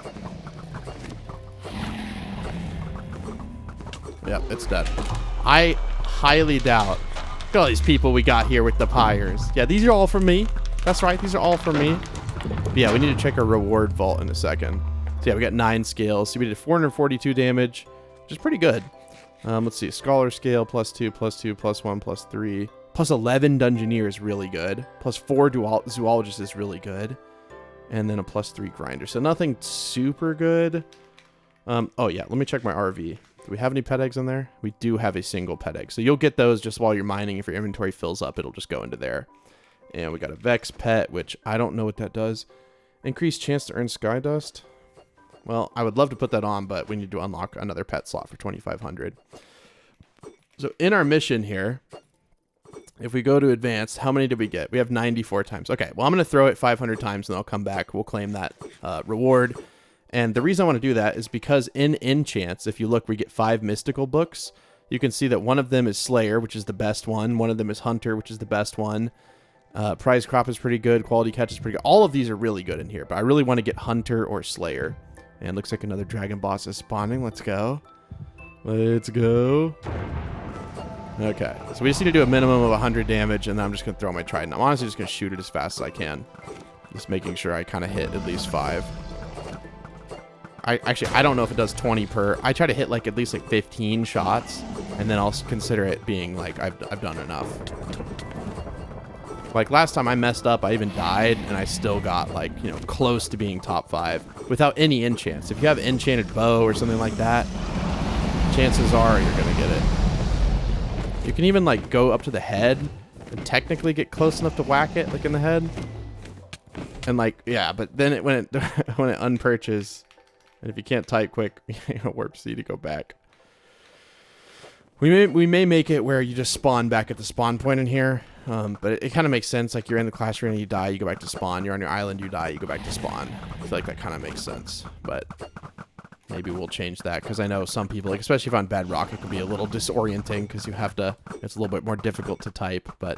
Yep, it's dead. I highly doubt. Look at all these people we got here with the pyres. Yeah, these are all from me. That's right, these are all from me. But yeah, we need to check our reward vault in a second. So yeah, we got 9 scales. So we did 442 damage, which is pretty good. Let's see, scholar scale, +2, +2, +1, +3. +11 dungeoneer is really good. +4 zoologist is really good. And then a +3 grinder. So nothing super good. Oh yeah, let me check my RV. Do we have any pet eggs in there? We do have a single pet egg. So you'll get those just while you're mining. If your inventory fills up, it'll just go into there. And we got a Vex pet, which I don't know what that does. Increased chance to earn sky dust. Well, I would love to put that on, but we need to unlock another pet slot for 2,500. So in our mission here, if we go to advanced, how many did we get? We have 94 times. Okay, well, I'm going to throw it 500 times, and I'll come back. We'll claim that reward. And the reason I want to do that is because in enchants, if you look, we get 5 mystical books. You can see that one of them is Slayer, which is the best one. One of them is Hunter, which is the best one. Prize crop is pretty good. Quality catch is pretty good. All of these are really good in here, but I really want to get Hunter or Slayer. And looks like another dragon boss is spawning. Let's go. Let's go. Okay, so we just need to do a minimum of 100 damage, and then I'm just going to throw my trident. I'm honestly just going to shoot it as fast as I can. Just making sure I kind of hit at least 5. I don't know if it does 20 per. I try to hit like at least like 15 shots, and then I'll consider it being like I've done enough. Like last time I messed up, I even died, and I still got like, you know, close to being top 5 without any enchants. If you have enchanted bow or something like that, chances are you're gonna get it. You can even like go up to the head and technically get close enough to whack it like in the head. And like, yeah, but then when it unperches, and if you can't type quick, warp C to go back. We may make it where you just spawn back at the spawn point in here, but it kind of makes sense. Like you're in the class arena, you die, you go back to spawn. You're on your island, you die, you go back to spawn. I feel like that kind of makes sense, but maybe we'll change that because I know some people, like especially if on Bedrock, it can be a little disorienting because you have to. It's a little bit more difficult to type, but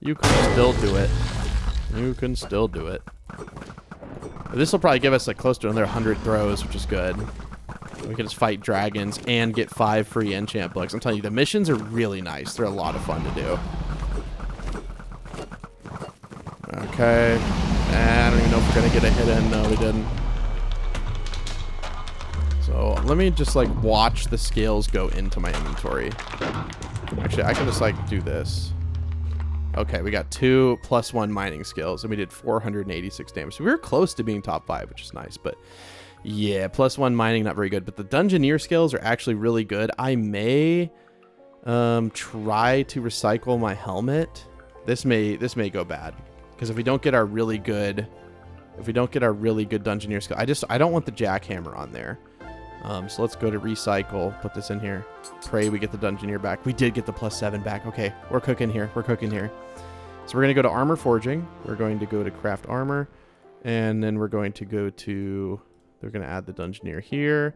you can still do it. You can still do it. This will probably give us like close to another 100 throws, which is good. We can just fight dragons and get 5 free enchant books. I'm telling you, the missions are really nice. They're a lot of fun to do. Okay. I don't even know if we're going to get a hit in. No, we didn't. So let me just like watch the scales go into my inventory. Actually, I can just like do this. Okay, we got 2 +1 mining skills, and we did 486 damage. So we were close to being top 5, which is nice. But yeah, +1 mining, not very good. But the Dungeoneer skills are actually really good. I may try to recycle my helmet. This may go bad, because if we don't get our really good, Dungeoneer skill, I don't want the jackhammer on there. So let's go to recycle, put this in here. Pray we get the Dungeoneer back. We did get the +7 back. Okay, we're cooking here. We're cooking here. So we're going to go to armor forging. We're going to go to craft armor. And then we're going to go to, they're going to add the Dungeoneer here.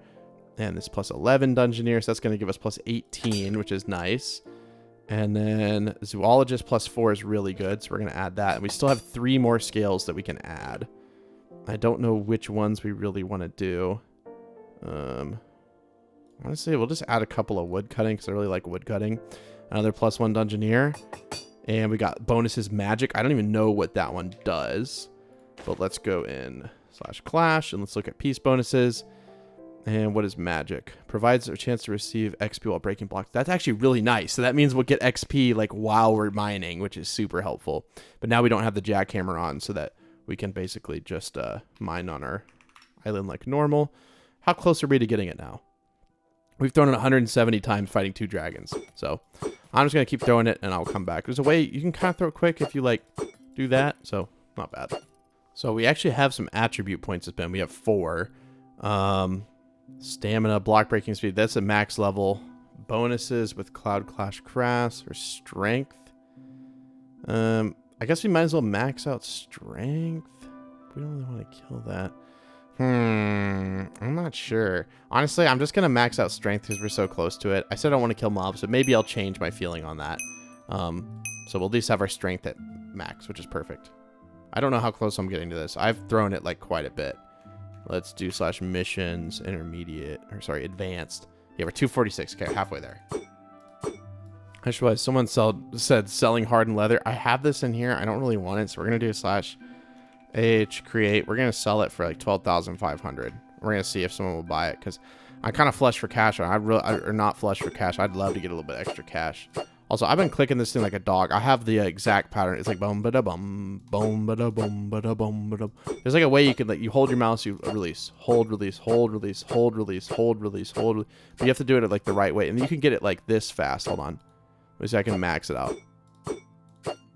And this +11 Dungeoneer. So that's going to give us +18, which is nice. And then zoologist +4 is really good. So we're going to add that. And we still have 3 more scales that we can add. I don't know which ones we really want to do. Honestly, we'll just add a couple of wood cutting because I really like wood cutting. Another +1 Dungeoneer. And we got bonuses magic. I don't even know what that one does. But let's go in /clash and let's look at peace bonuses. And what is magic? Provides a chance to receive XP while breaking blocks. That's actually really nice. So that means we'll get XP like while we're mining, which is super helpful. But now we don't have the jackhammer on, so that we can basically just mine on our island like normal. How close are we to getting it now? We've thrown it 170 times fighting 2 dragons. So I'm just going to keep throwing it and I'll come back. There's a way you can kind of throw it quick if you like do that. So not bad. So we actually have some attribute points to spend. We have 4. Stamina, block breaking speed. That's a max level. Bonuses with Cloud Clash Crass or strength. I guess we might as well max out strength. We don't really want to kill that. I'm not sure. Honestly, I'm just going to max out strength because we're so close to it. I said I don't want to kill mobs, but maybe I'll change my feeling on that. So we'll at least have our strength at max, which is perfect. I don't know how close I'm getting to this. I've thrown it like quite a bit. Let's do /missions, intermediate, or sorry, advanced. Yeah, we're 246. Okay, halfway there. I just realized someone said selling hardened leather. I have this in here. I don't really want it, so we're going to do /AH create. We're going to sell it for like 12,500. We're going to see if someone will buy it because I'm kind of flush for cash. Or not flush for cash. I'd love to get a little bit extra cash. Also, I've been clicking this thing like a dog. I have the exact pattern. It's like boom, ba da bum, boom, ba da bum, ba da bum, ba da. There's like a way you can, like, you hold your mouse, you release, hold, release, hold, release, hold, release, hold, release, hold. But you have to do it like the right way, and you can get it like this fast. Hold on, let me see. I can max it out.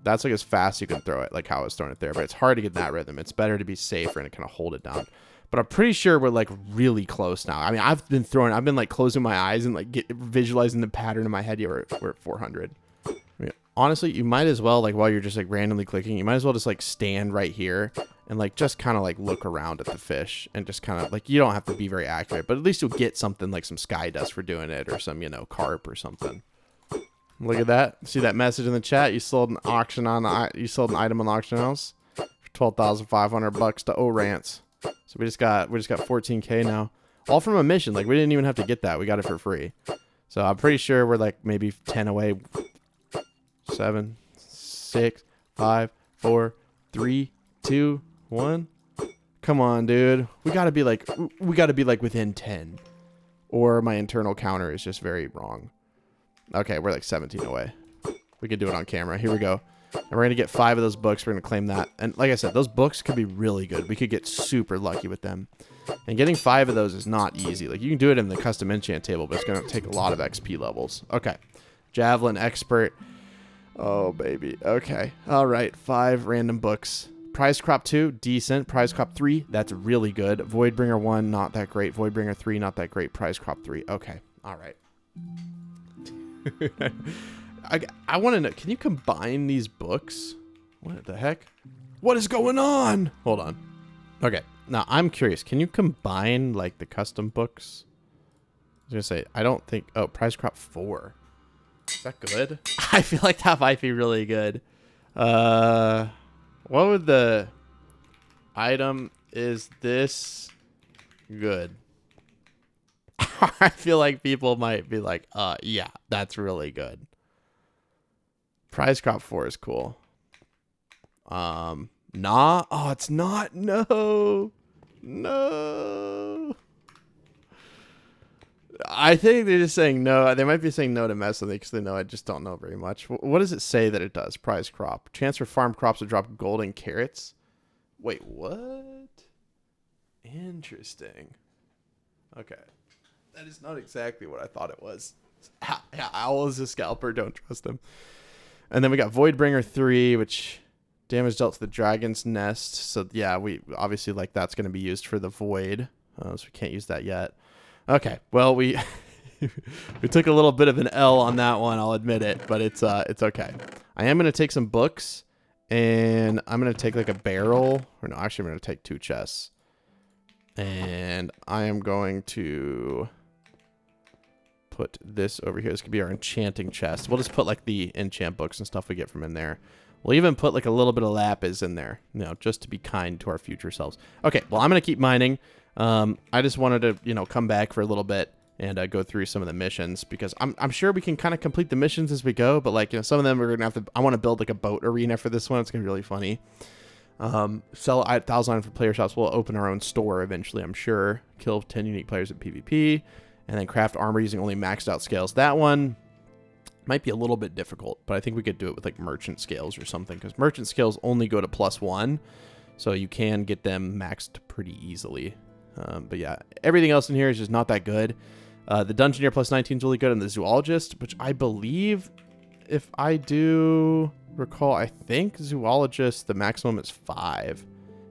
That's like as fast as you can throw it, like how I was throwing it there. But it's hard to get that rhythm. It's better to be safer and kind of hold it down. But I'm pretty sure we're like really close now. I mean, I've been like closing my eyes and like visualizing the pattern in my head. Yeah, we're at 400. I mean, honestly, you might as well, like, while you're just like randomly clicking, you might as well just like stand right here and like just kind of like look around at the fish and just kind of like, you don't have to be very accurate, but at least you'll get something like some sky dust for doing it or some, you know, carp or something. Look at that. See that message in the chat? You sold an item on the auction house for 12,500 bucks to Orance. So we just got 14K now, all from a mission. Like, we didn't even have to get that. We got it for free. So I'm pretty sure we're like maybe 10 away. 7, 6, 5, 4, 3, 2, 1. Come on, dude. We gotta be like within 10, or my internal counter is just very wrong. Okay, we're like 17 away. We can do it on camera. Here we go. And we're going to get 5 of those books. We're going to claim that. And like I said, those books could be really good. We could get super lucky with them. And getting 5 of those is not easy. Like, you can do it in the custom enchant table, but it's going to take a lot of XP levels. Okay. Javelin expert. Oh, baby. Okay. All right. 5 random books. Prize crop 2, decent. Prize crop 3, that's really good. Voidbringer 1, not that great. Voidbringer 3, not that great. Prize crop 3. Okay. All right. I want to know, can you combine these books? What the heck? What is going on? Hold on. Okay. Now, I'm curious. Can you combine, like, the custom books? I was going to say, I don't think... Oh, prize crop 4. Is that good? I feel like that might be really good. What would the item is this good? I feel like people might be like, yeah, that's really good. Prize crop 4 is cool. Nah. Oh, it's not. No. No. I think they're just saying no. They might be saying no to mess with it because they know I just don't know very much. What does it say that it does? Prize crop. Chance for farm crops to drop golden carrots. Wait, what? Interesting. Okay. That is not exactly what I thought it was. Owl is a scalper. Don't trust him. And then we got Voidbringer 3, which damage dealt to the dragon's nest. So, yeah, we obviously, like, that's going to be used for the void. So we can't use that yet. Okay, well, we we took a little bit of an L on that one, I'll admit it, but it's okay. I am going to take some books, and I'm going to take, like, a barrel. Or no, actually, I'm going to take 2 chests. And I am going to put this over here. This could be our enchanting chest. We'll just put, like, the enchant books and stuff we get from in there. We'll even put, like, a little bit of lapis in there, you know, just to be kind to our future selves. Okay, well, I'm going to keep mining. I just wanted to, you know, come back for a little bit and go through some of the missions because I'm sure we can kind of complete the missions as we go, but like, you know, some of them we're going to have to, I want to build like a boat arena for this one. It's going to be really funny. Sell 1,000 items for player shops. We'll open our own store eventually, I'm sure. Kill 10 unique players at PvP and then craft armor using only maxed out scales. That one might be a little bit difficult, but I think we could do it with like merchant scales or something because merchant scales only go to +1. So you can get them maxed pretty easily. But yeah, everything else in here is just not that good. The Dungeoneer +19 is really good, and the Zoologist, which I believe, if I do recall, I think Zoologist, the maximum is 5.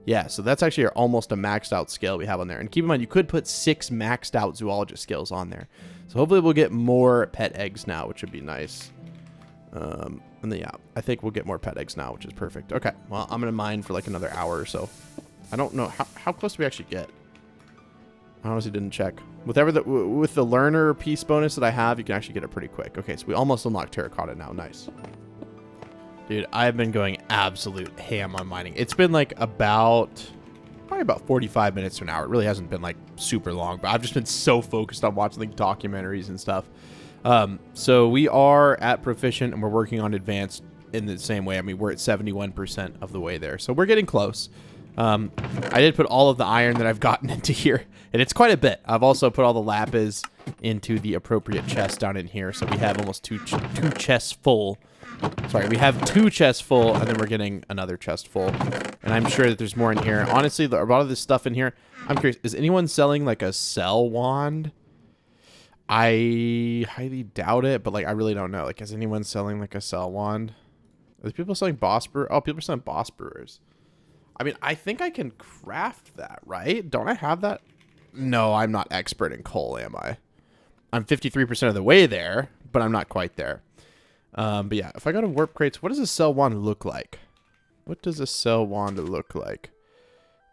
Yeah, so that's actually almost a maxed out scale we have on there. And keep in mind, you could put 6 maxed out Zoologist scales on there. So hopefully we'll get more pet eggs now, which would be nice. And then, yeah, I think we'll get more pet eggs now, which is perfect. Okay, well, I'm going to mine for like another hour or so. I don't know. How close do we actually get? I honestly didn't check. With the learner piece bonus that I have, you can actually get it pretty quick. Okay, so we almost unlocked terracotta now. Nice. Dude, I've been going absolute ham on mining. It's been like probably about 45 minutes to an hour. It really hasn't been like super long, but I've just been so focused on watching like documentaries and stuff. So we are at proficient and we're working on advanced in the same way. I mean, we're at 71% of the way there. So we're getting close. I did put all of the iron that I've gotten into here, and it's quite a bit. I've also put all the lapis into the appropriate chest down in here, so we have almost two chests full. Sorry, we have 2 chests full, and then we're getting another chest full. And I'm sure that there's more in here. Honestly, a lot of this stuff in here, I'm curious, is anyone selling like a cell wand? I highly doubt it, but like I really don't know. Like, is anyone selling like a cell wand? Are people selling boss brewer? Oh, people are selling boss brewers. I mean, I think I can craft that, right? Don't I have that? No, I'm not expert in coal, am I? I'm 53% of the way there, but I'm not quite there. But yeah, if I go to warp crates, what does a cell wand look like? What does a cell wand look like?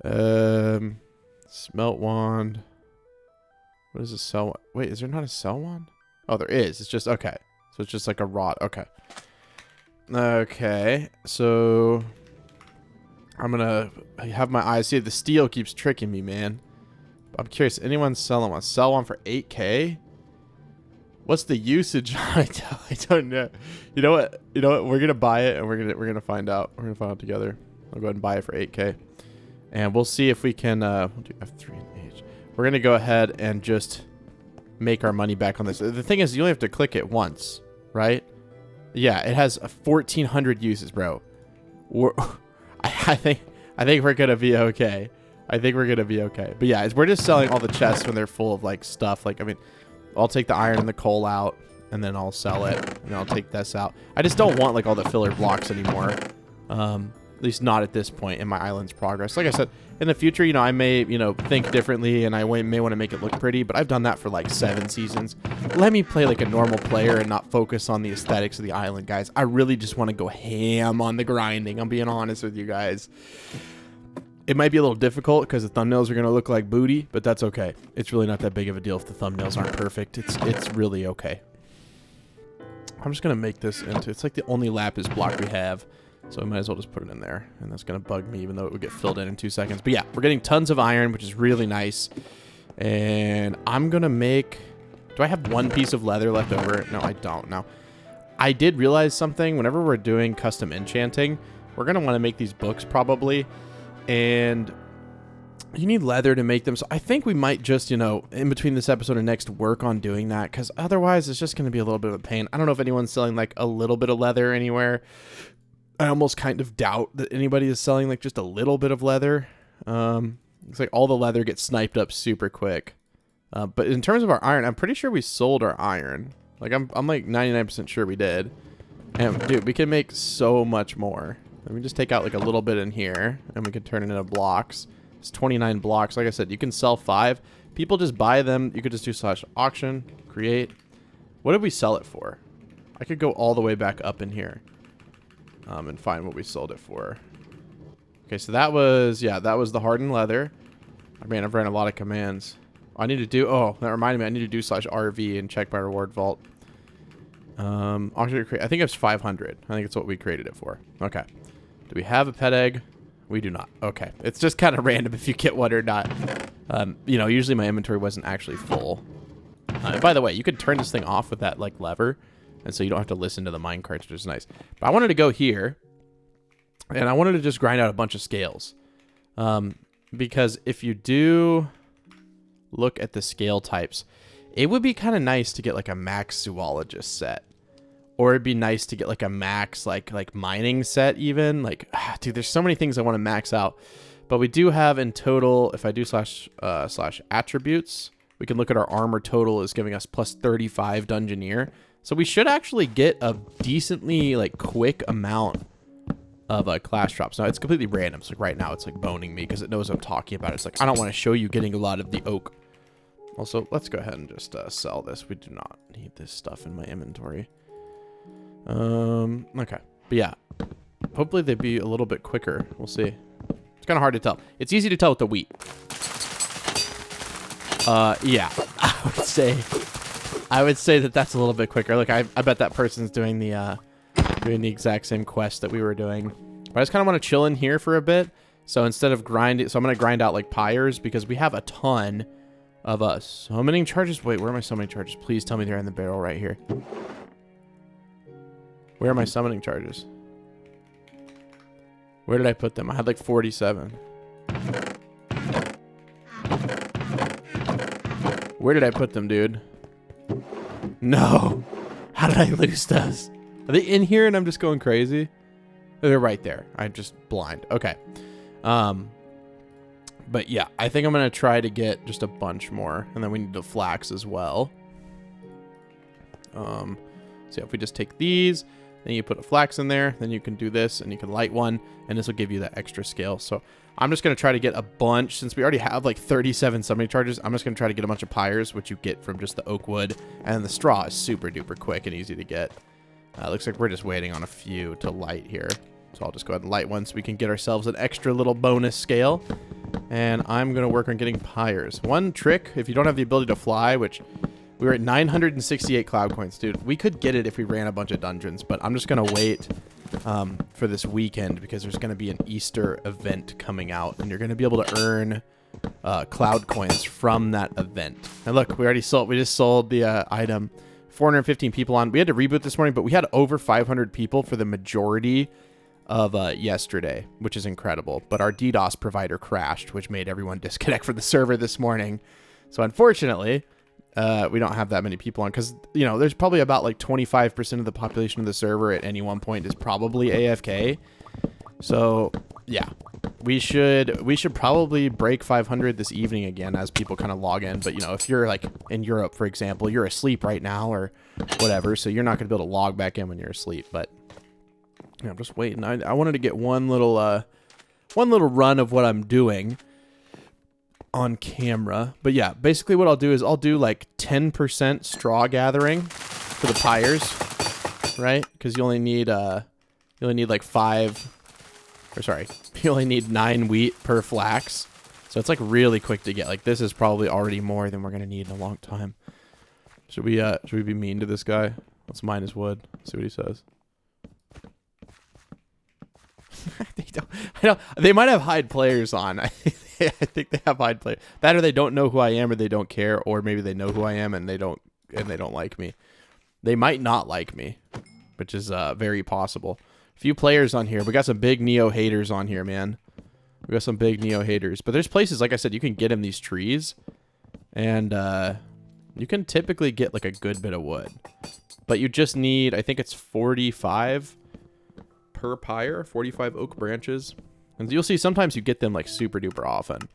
Smelt wand. What is a cell wand? Wait, is there not a cell wand? Oh, there is. It's just, okay. So it's just like a rod. Okay. Okay, so I'm gonna have my eyes. See, the steel keeps tricking me, man. I'm curious. Anyone selling one? Sell one for 8K? What's the usage? I don't know. You know what? We're gonna buy it, and we're gonna find out. We're gonna find out together. I'll go ahead and buy it for 8K, and we'll see if we can. We'll do F3 and H. We're gonna go ahead and just make our money back on this. The thing is, you only have to click it once, right? Yeah, it has 1,400 uses, bro. I think we're gonna be okay. I think we're gonna be okay. But yeah, we're just selling all the chests when they're full of like stuff. Like, I mean, I'll take the iron and the coal out, and then I'll sell it, and then I'll take this out. I just don't want like all the filler blocks anymore. At least not at this point in my island's progress. Like I said, in the future, I may, think differently, and I may want to make it look pretty, but I've done that for like 7 seasons. Let me play like a normal player and not focus on the aesthetics of the island, guys. I really just want to go ham on the grinding. I'm being honest with you guys. It might be a little difficult because the thumbnails are going to look like booty, but that's okay. It's really not that big of a deal if the thumbnails aren't perfect. It's really okay. I'm just going to make this into, it's like the only lapis block we have. So I might as well just put it in there. And that's going to bug me, even though it would get filled in 2 seconds. But yeah, we're getting tons of iron, which is really nice. And I'm going to make... Do I have one piece of leather left over? No, I don't. No. I did realize something. Whenever we're doing custom enchanting, we're going to want to make these books probably. And you need leather to make them. So I think we might just, you know, in between this episode and next, work on doing that. Because otherwise, it's just going to be a little bit of a pain. I don't know if anyone's selling like a little bit of leather anywhere. I almost kind of doubt that anybody is selling like just a little bit of leather. It's like all the leather gets sniped up super quick. But in terms of our iron, I'm pretty sure we sold our iron. Like I'm like 99% sure we did. And dude, we can make so much more. Let me just take out like a little bit in here and we can turn it into blocks. It's 29 blocks. Like I said, you can sell 5. People just buy them. You could just do /auction, create. What did we sell it for? I could go all the way back up in here and find what we sold it for. Okay, so that was, yeah, that was the hardened leather. I mean, I've ran a lot of commands. I need to do, oh, that reminded me, I need to do /RV and check my reward vault. Auction, I think it's 500. I think it's what we created it for. Okay. Do we have a pet egg? We do not. Okay. It's just kind of random if you get one or not. You know, usually my inventory wasn't actually full. By the way, you could turn this thing off with that, like, lever. And so you don't have to listen to the mine carts, which is nice. But I wanted to go here. And I wanted to just grind out a bunch of scales. Because if you do look at the scale types, it would be kind of nice to get like a max zoologist set, or it'd be nice to get like a max like mining set even. Like, dude, there's so many things I want to max out. But we do have in total, if I do slash attributes, we can look at our armor total is giving us plus 35 Dungeoneer. So we should actually get a decently like quick amount of class drops. Now it's completely random. So like right now it's like boning me because it knows I'm talking about it. It's like, I don't want to show you getting a lot of the oak. Also, let's go ahead and just sell this. We do not need this stuff in my inventory. Okay. But yeah, hopefully they'd be a little bit quicker. We'll see. It's kind of hard to tell. It's easy to tell with the wheat. Yeah, I would say that that's a little bit quicker. Look, I bet that person's doing the exact same quest that we were doing. But I just kind of want to chill in here for a bit. So instead of grinding, so I'm going to grind out like pyres because we have a ton of us. Summoning charges. Wait, where are my summoning charges? Please tell me they're in the barrel right here. Where are my summoning charges? Where did I put them? I had like 47. Where did I put them, dude? No. How did I lose those? Are they in here and I'm just going crazy? They're right there. I'm just blind. Okay. But yeah, I think I'm going to try to get just a bunch more. And then we need the flax as well. So yeah, if we just take these, then you put a flax in there, then you can do this and you can light one, and this will give you that extra scale. So I'm just going to try to get a bunch. Since we already have like 37 summoning charges, I'm just going to try to get a bunch of pyres, which you get from just the oak wood. And the straw is super duper quick and easy to get. Looks like we're just waiting on a few to light here. So I'll just go ahead and light one so we can get ourselves an extra little bonus scale. And I'm going to work on getting pyres. One trick, if you don't have the ability to fly, which we were at 968 cloud coins, dude. We could get it if we ran a bunch of dungeons, but I'm just going to wait for this weekend because there's going to be an Easter event coming out, and you're going to be able to earn cloud coins from that event. And look, we just sold the item. 415 people on. We had to reboot this morning, but we had over 500 people for the majority of yesterday, which is incredible. But our DDoS provider crashed, which made everyone disconnect from the server this morning. So unfortunately, we don't have that many people on because, you know, there's probably about like 25% of the population of the server at any one point is probably AFK. So yeah, we should probably break 500 this evening again as people kind of log in. But, you know, if you're like in Europe, for example, you're asleep right now or whatever, so you're not going to be able to log back in when you're asleep. But yeah, I'm just waiting. I wanted to get one little run of what I'm doing on camera. But yeah, basically what I'll do is I'll do like 10% straw gathering for the pyres, right? Because you only need like 9 wheat per flax. So it's like really quick to get. Like this is probably already more than we're gonna need in a long time. Should we be mean to this guy? Let's mine his wood. See what he says. They might have hide players on. I think they have hide play. That or they don't know who I am, or they don't care, or maybe they know who I am and they don't like me. They might not like me, which is very possible. A few players on here. We got some big Neo haters on here, man. We got some big Neo haters. But there's places, like I said, you can get in these trees, and you can typically get like a good bit of wood. But you just need, I think it's 45 per pyre, 45 oak branches. And you'll see sometimes you get them like super duper often.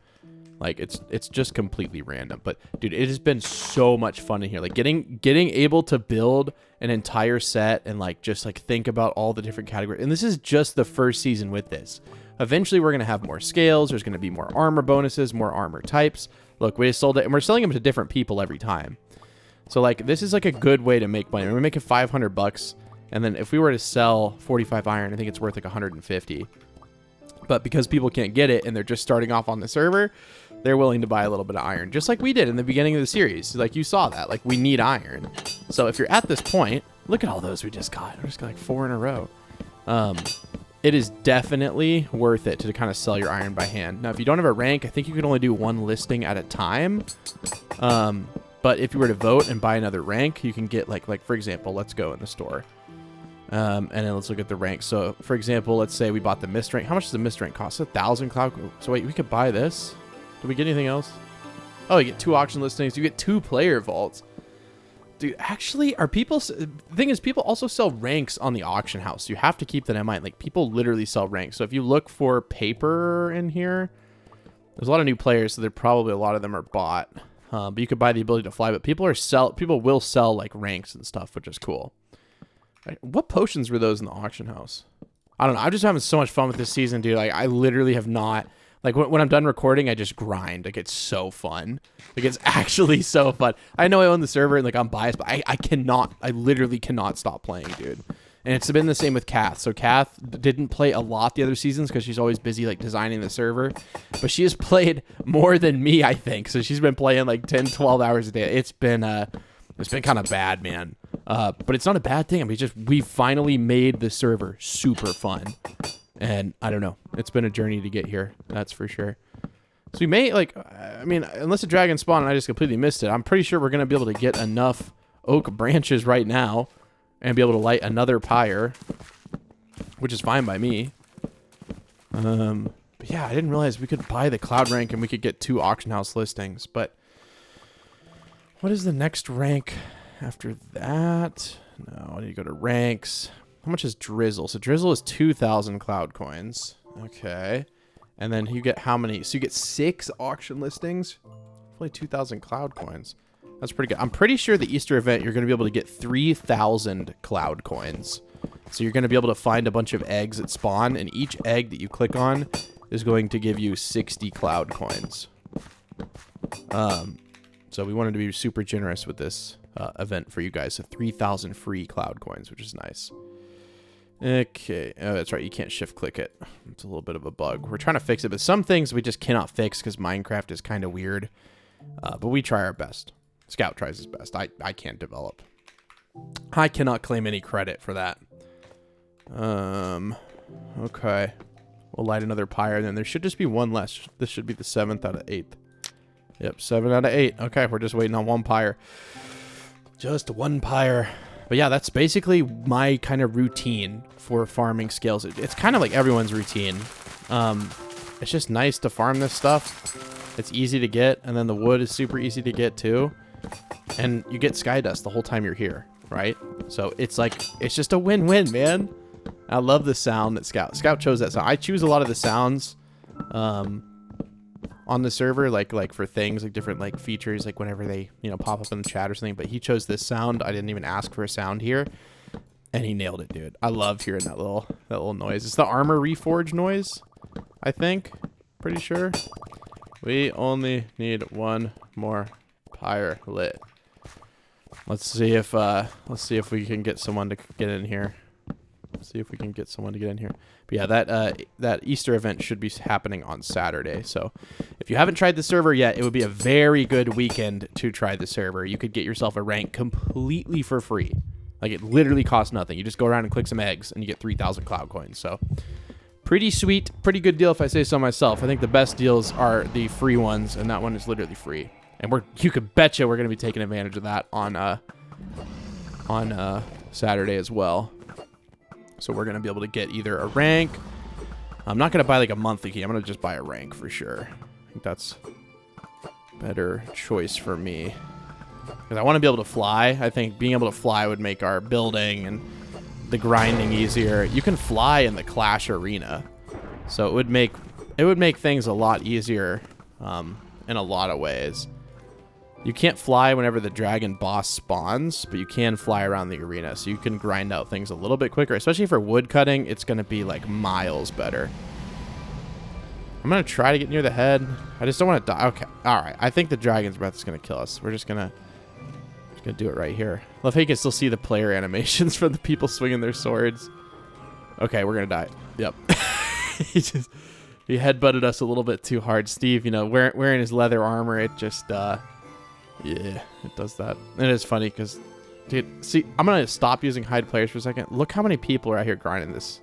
Like it's just completely random. But dude, it has been so much fun in here. Like getting able to build an entire set and like just like think about all the different categories. And this is just the first season with this. Eventually we're gonna have more scales. There's gonna be more armor bonuses, more armor types. Look, we just sold it, and we're selling them to different people every time. So like this is like a good way to make money. We're making 500 bucks, and then if we were to sell 45 iron, I think it's worth like 150. But because people can't get it and they're just starting off on the server, they're willing to buy a little bit of iron, just like we did in the beginning of the series. Like you saw that, like we need iron. So if you're at this point, look at all those we just got. We just got like 4 in a row. It is definitely worth it to kind of sell your iron by hand. Now, if you don't have a rank, I think you can only do 1 listing at a time. But if you were to vote and buy another rank, you can get like for example, let's go in the store. And then let's look at the rank. So for example, let's say we bought the mist rank. How much does the mist rank cost? 1,000 cloud. So wait, we could buy this. Did we get anything else? Oh, you get 2 auction listings. You get 2 player vaults. Dude, actually, are people... The thing is, people also sell ranks on the auction house. You have to keep that in mind. Like, people literally sell ranks. So if you look for paper in here, there's a lot of new players, so probably a lot of them are bought. But you could buy the ability to fly. But people will sell, like, ranks and stuff, which is cool. Right. What potions were those in the auction house? I don't know. I'm just having so much fun with this season, dude. Like, I literally have not... Like, when I'm done recording, I just grind. Like, it's so fun. Like, it's actually so fun. I know I own the server, and, like, I'm biased, but I literally cannot stop playing, dude. And it's been the same with Kath. So, Kath didn't play a lot the other seasons because she's always busy, like, designing the server. But she has played more than me, I think. So, she's been playing, like, 10, 12 hours a day. It's been kind of bad, man. But it's not a bad thing. I mean, we finally made the server super fun. And I don't know. It's been a journey to get here. That's for sure. So we may, like, I mean, unless a dragon spawned and I just completely missed it, I'm pretty sure we're going to be able to get enough oak branches right now and be able to light another pyre, which is fine by me. But yeah, I didn't realize we could buy the cloud rank and we could get 2 auction house listings. But what is the next rank after that? No, I need to go to ranks. How much is Drizzle? So Drizzle is 2,000 cloud coins. Okay. And then you get how many? So you get 6 auction listings. Only 2,000 cloud coins. That's pretty good. I'm pretty sure the Easter event, you're going to be able to get 3,000 cloud coins. So you're going to be able to find a bunch of eggs that spawn, and each egg that you click on is going to give you 60 cloud coins. So we wanted to be super generous with this event for you guys. So 3,000 free cloud coins, which is nice. Okay. Oh, that's right. You can't shift click it. It's a little bit of a bug. We're trying to fix it, but some things we just cannot fix because Minecraft is kind of weird. But we try our best. Scout tries his best. I can't develop. I cannot claim any credit for that. Okay. We'll light another pyre, and then there should just be 1 less. This should be the 7th out of 8th. Yep, 7 out of 8. Okay, we're just waiting on 1 pyre. Just 1 pyre. But yeah, that's basically my kind of routine for farming scales. It's kind of like everyone's routine. It's just nice to farm this stuff. It's easy to get, and then the wood is super easy to get too. And you get sky dust the whole time you're here, right? So it's like, it's just a win-win, man. I love the sound that Scout chose that sound. I choose a lot of the sounds on the server, like for things, like different like features, like whenever they, you know, pop up in the chat or something. But he chose this sound. I didn't even ask for a sound here, and he nailed it, dude. I love hearing that little noise. It's the armor reforge noise, I think. Pretty sure. We only need 1 more pyre lit. Let's see if we can get someone to get in here. See if we can get someone to get in here. But yeah, that Easter event should be happening on Saturday. So if you haven't tried the server yet, it would be a very good weekend to try the server. You could get yourself a rank completely for free. Like, it literally costs nothing. You just go around and click some eggs, and you get 3,000 cloud coins. So Pretty sweet, pretty good deal if I say so myself. I think the best deals are the free ones, and that one is literally free. And you could betcha we're going to be taking advantage of that on Saturday as well. So we're going to be able to get either a rank. I'm not going to buy like a monthly key. I'm going to just buy a rank for sure. I think that's a better choice for me. Because I want to be able to fly. I think being able to fly would make our building and the grinding easier. You can fly in the Clash arena. So it would make things a lot easier in a lot of ways. You can't fly whenever the dragon boss spawns, but you can fly around the arena, so you can grind out things a little bit quicker. Especially for wood cutting, it's going to be like miles better. I'm going to try to get near the head. I just don't want to die. Okay, all right. I think the dragon's breath is going to kill us. We're just going to do it right here. Love how you can still see the player animations from the people swinging their swords. Okay, we're going to die. Yep. He headbutted us a little bit too hard. Steve, you know, wearing his leather armor, it just... yeah, it does that. And it is funny because, dude, see, I'm going to stop using hide players for a second. Look how many people are out here grinding this.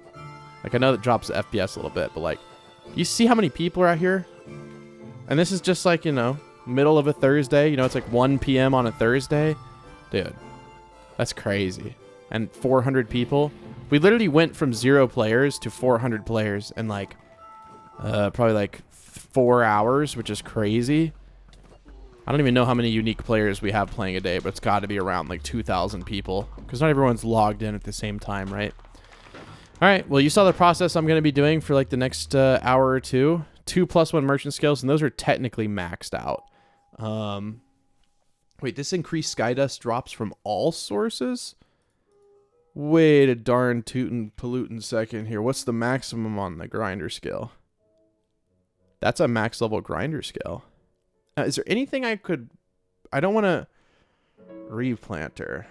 Like, I know that drops the FPS a little bit, but, like, you see how many people are out here? And this is just, like, you know, middle of a Thursday. You know, it's like 1 p.m. on a Thursday. Dude, that's crazy. And 400 people. We literally went from 0 players to 400 players in, like, probably, like, 4 hours, which is crazy. I don't even know how many unique players we have playing a day, but it's got to be around like 2,000 people because not everyone's logged in at the same time, right? All right. Well, you saw the process I'm going to be doing for like the next hour or two. 2+1 merchant skills, and those are technically maxed out. Wait, this increased sky dust drops from all sources? Wait a darn tootin' pollutin' second here. What's the maximum on the grinder skill? That's a max level grinder skill. Is there anything I don't want to replanter.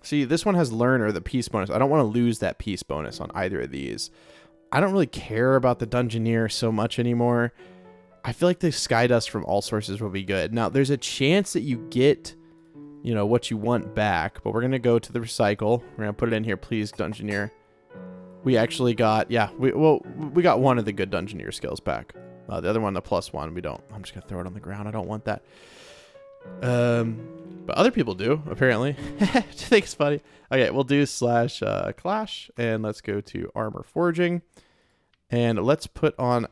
See, this one has learner, the peace bonus. I don't want to lose that peace bonus on either of these. I don't really care about the Dungeoneer so much anymore. I feel like the sky dust from all sources will be good. Now, there's a chance that you get, you know, what you want back, but we're going to go to the recycle. We're going to put it in here, please, Dungeoneer. We actually got, yeah, we got one of the good Dungeoneer skills back. The other one, the +1, we don't. I'm just going to throw it on the ground. I don't want that. But other people do, apparently. I think it's funny. Okay, we'll do /clash, and let's go to armor forging. And let's put on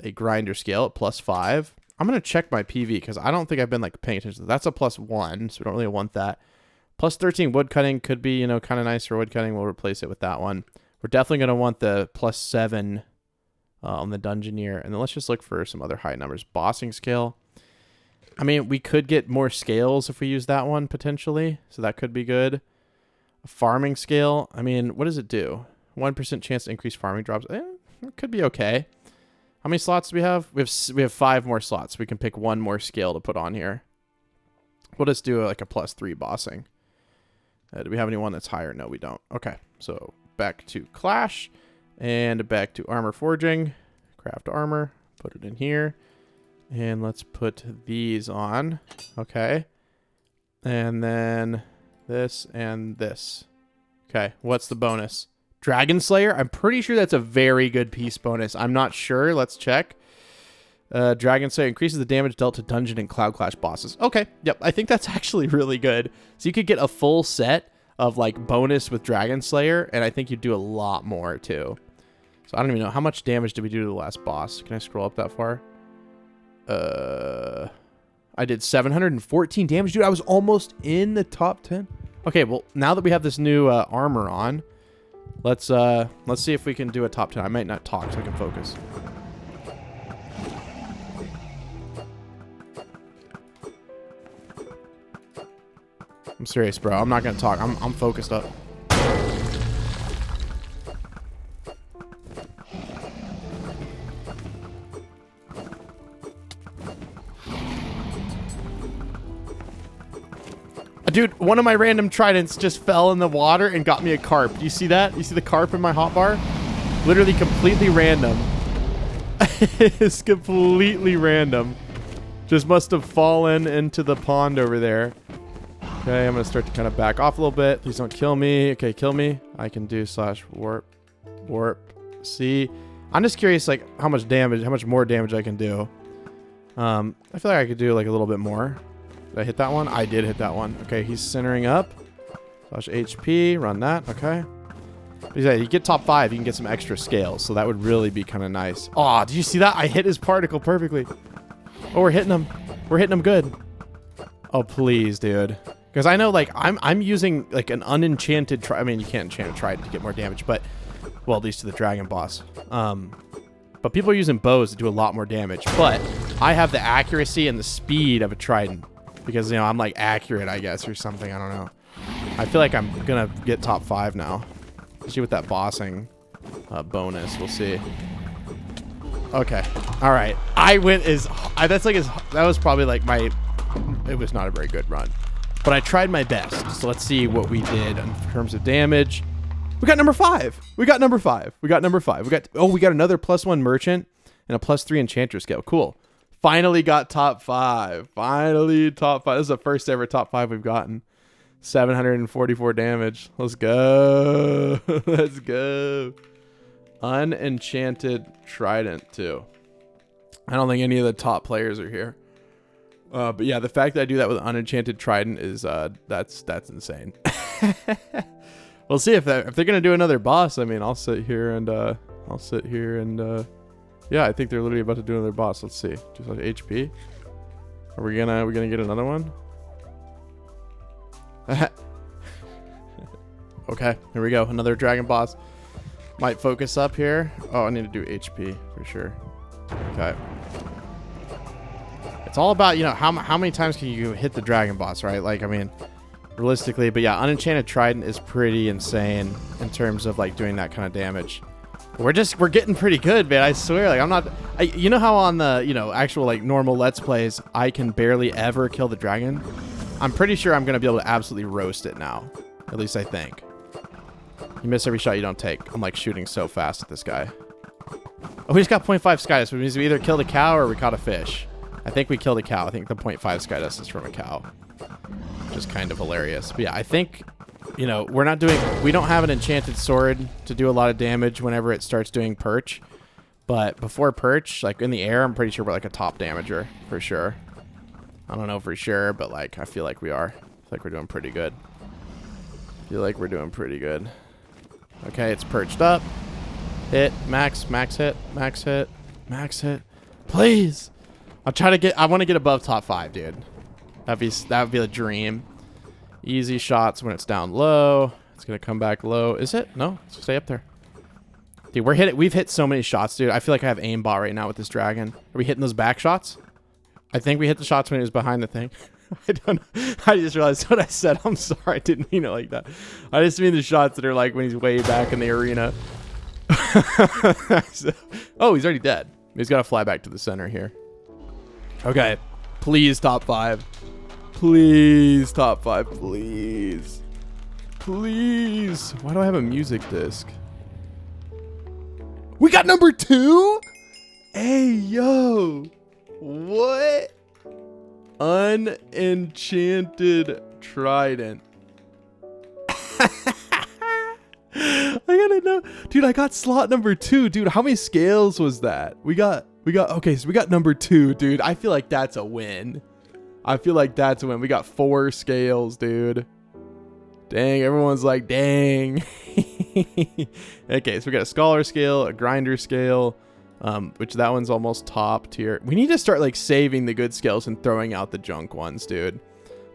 a grinder scale at +5. I'm going to check my PV, because I don't think I've been like paying attention. That's a +1, so we don't really want that. +13 wood cutting could be, you know, kind of nice for wood cutting. We'll replace it with that one. We're definitely going to want the +7 on the Dungeoneer. And then let's just look for some other high numbers. Bossing scale. I mean, we could get more scales if we use that one, potentially. So that could be good. A farming scale. I mean, what does it do? 1% chance to increase farming drops. It could be okay. How many slots do we have? We have 5 more slots. We can pick one more scale to put on here. We'll just do like a +3 bossing. Do we have anyone that's higher? No, we don't. Okay, so back to Clash. And back to armor forging. Craft armor. Put it in here. And let's put these on. Okay. And then this and this. Okay. What's the bonus? Dragon Slayer? I'm pretty sure that's a very good piece bonus. I'm not sure. Let's check. Dragon Slayer increases the damage dealt to dungeon and Cloud Clash bosses. Okay. Yep. I think that's actually really good. So you could get a full set of like bonus with Dragon Slayer. And I think you'd do a lot more too. So I don't even know. How much damage did we do to the last boss? Can I scroll up that far? I did 714 damage. Dude, I was almost in the top 10. Okay, well, now that we have this new armor on, let's see if we can do a top 10. I might not talk so I can focus. I'm serious, bro. I'm not going to talk. I'm focused up. Dude, one of my random tridents just fell in the water and got me a carp. Do you see that? You see the carp in my hotbar? Literally completely random. It's completely random. Just must have fallen into the pond over there. Okay, I'm going to start to kind of back off a little bit. Please don't kill me. Okay, kill me. I can do /warp. Warp. See? I'm just curious, like, how much more damage I can do. I feel like I could do, like, a little bit more. Did I hit that one? I did hit that one. Okay, he's centering up. Slash HP, run that, okay. But yeah, you get top 5, you can get some extra scales, so that would really be kind of nice. Oh, did you see that? I hit his particle perfectly. Oh, we're hitting him. We're hitting him good. Oh, please, dude. Because I know, like, I'm using, like, an unenchanted I mean, you can't enchant a trident to get more damage, but... Well, at least to the dragon boss. But people are using bows to do a lot more damage. But I have the accuracy and the speed of a trident. Because, you know, I'm, like, accurate, I guess, or something. I don't know. I feel like I'm going to get top 5 now. Especially with that bossing bonus. We'll see. Okay. All right. I went that was probably, like, it was not a very good run. But I tried my best. So let's see what we did in terms of damage. We got number 5. We got number 5. We got another +1 merchant and a +3 enchanter scale. Cool. Finally got top 5. Finally top 5. This is the first ever top 5 we've gotten. 744 damage. Let's go. Let's go. Unenchanted trident too. I don't think any of the top players are here. But yeah, the fact that I do that with unenchanted trident is that's insane. We'll see if they're gonna do another boss. I mean, I'll sit here and yeah, I think they're literally about to do another boss. Let's see. Just like HP. Are we gonna get another one? Okay, here we go. Another dragon boss. Might focus up here. Oh, I need to do HP for sure. Okay. It's all about, you know, how many times can you hit the dragon boss, right? Like, I mean, realistically, but yeah, unenchanted trident is pretty insane in terms of like doing that kind of damage. We're getting pretty good, man. I swear. Like, you know how on the, you know, actual like normal Let's Plays, I can barely ever kill the dragon. I'm pretty sure I'm gonna be able to absolutely roast it now. At least I think. You miss every shot you don't take. I'm like shooting so fast at this guy. Oh, we just got 0.5 sky dust, which means we either killed a cow or we caught a fish. I think we killed a cow. I think the 0.5 sky dust is from a cow. Which is kind of hilarious. But yeah, I think, you know, we don't have an enchanted sword to do a lot of damage whenever it starts doing perch. But before perch, like in the air, I'm pretty sure we're like a top damager for sure. I don't know for sure, but like I feel like we are. I feel like we're doing pretty good. Okay, it's perched up. Hit, max hit. Please. I want to get above top 5, dude. That would be a dream. Easy shots when it's down low. It's gonna come back low. Is it? No, let's stay up there. Dude, we've hit so many shots, dude. I feel like I have aimbot right now with this dragon. Are we hitting those back shots? I think we hit the shots when he was behind the thing. I don't know. I just realized what I said. I'm sorry. I didn't mean it like that. I just mean the shots that are like when he's way back in the arena. Oh, he's already dead. He's got to fly back to the center here. Okay. Please top 5. Please top 5. Please. Please. Why do I have a music disc? We got number 2? Hey, yo. What? Unenchanted trident. I gotta know. Dude, I got slot number 2. Dude, how many scales was that? Okay, so we got number 2, dude. I feel like that's a win. We got 4 scales, dude. Dang, everyone's like, dang. Okay, so we got a scholar scale, a grinder scale, which that one's almost top tier. We need to start like saving the good scales and throwing out the junk ones, dude.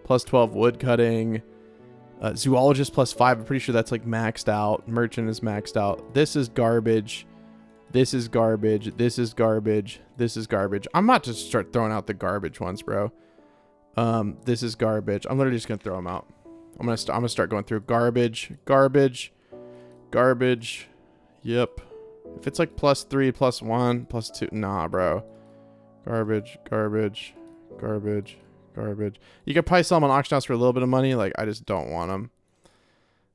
+12 wood cutting. Zoologist +5. I'm pretty sure that's like maxed out. Merchant is maxed out. This is garbage. This is garbage. This is garbage. This is garbage. I'm about to start throwing out the garbage ones, bro. This is garbage. I'm literally just gonna throw them out. I'm gonna start going through garbage. Yep. If it's like +3, +1, +2, nah, bro. Garbage. You could probably sell them on auction house for a little bit of money. Like, I just don't want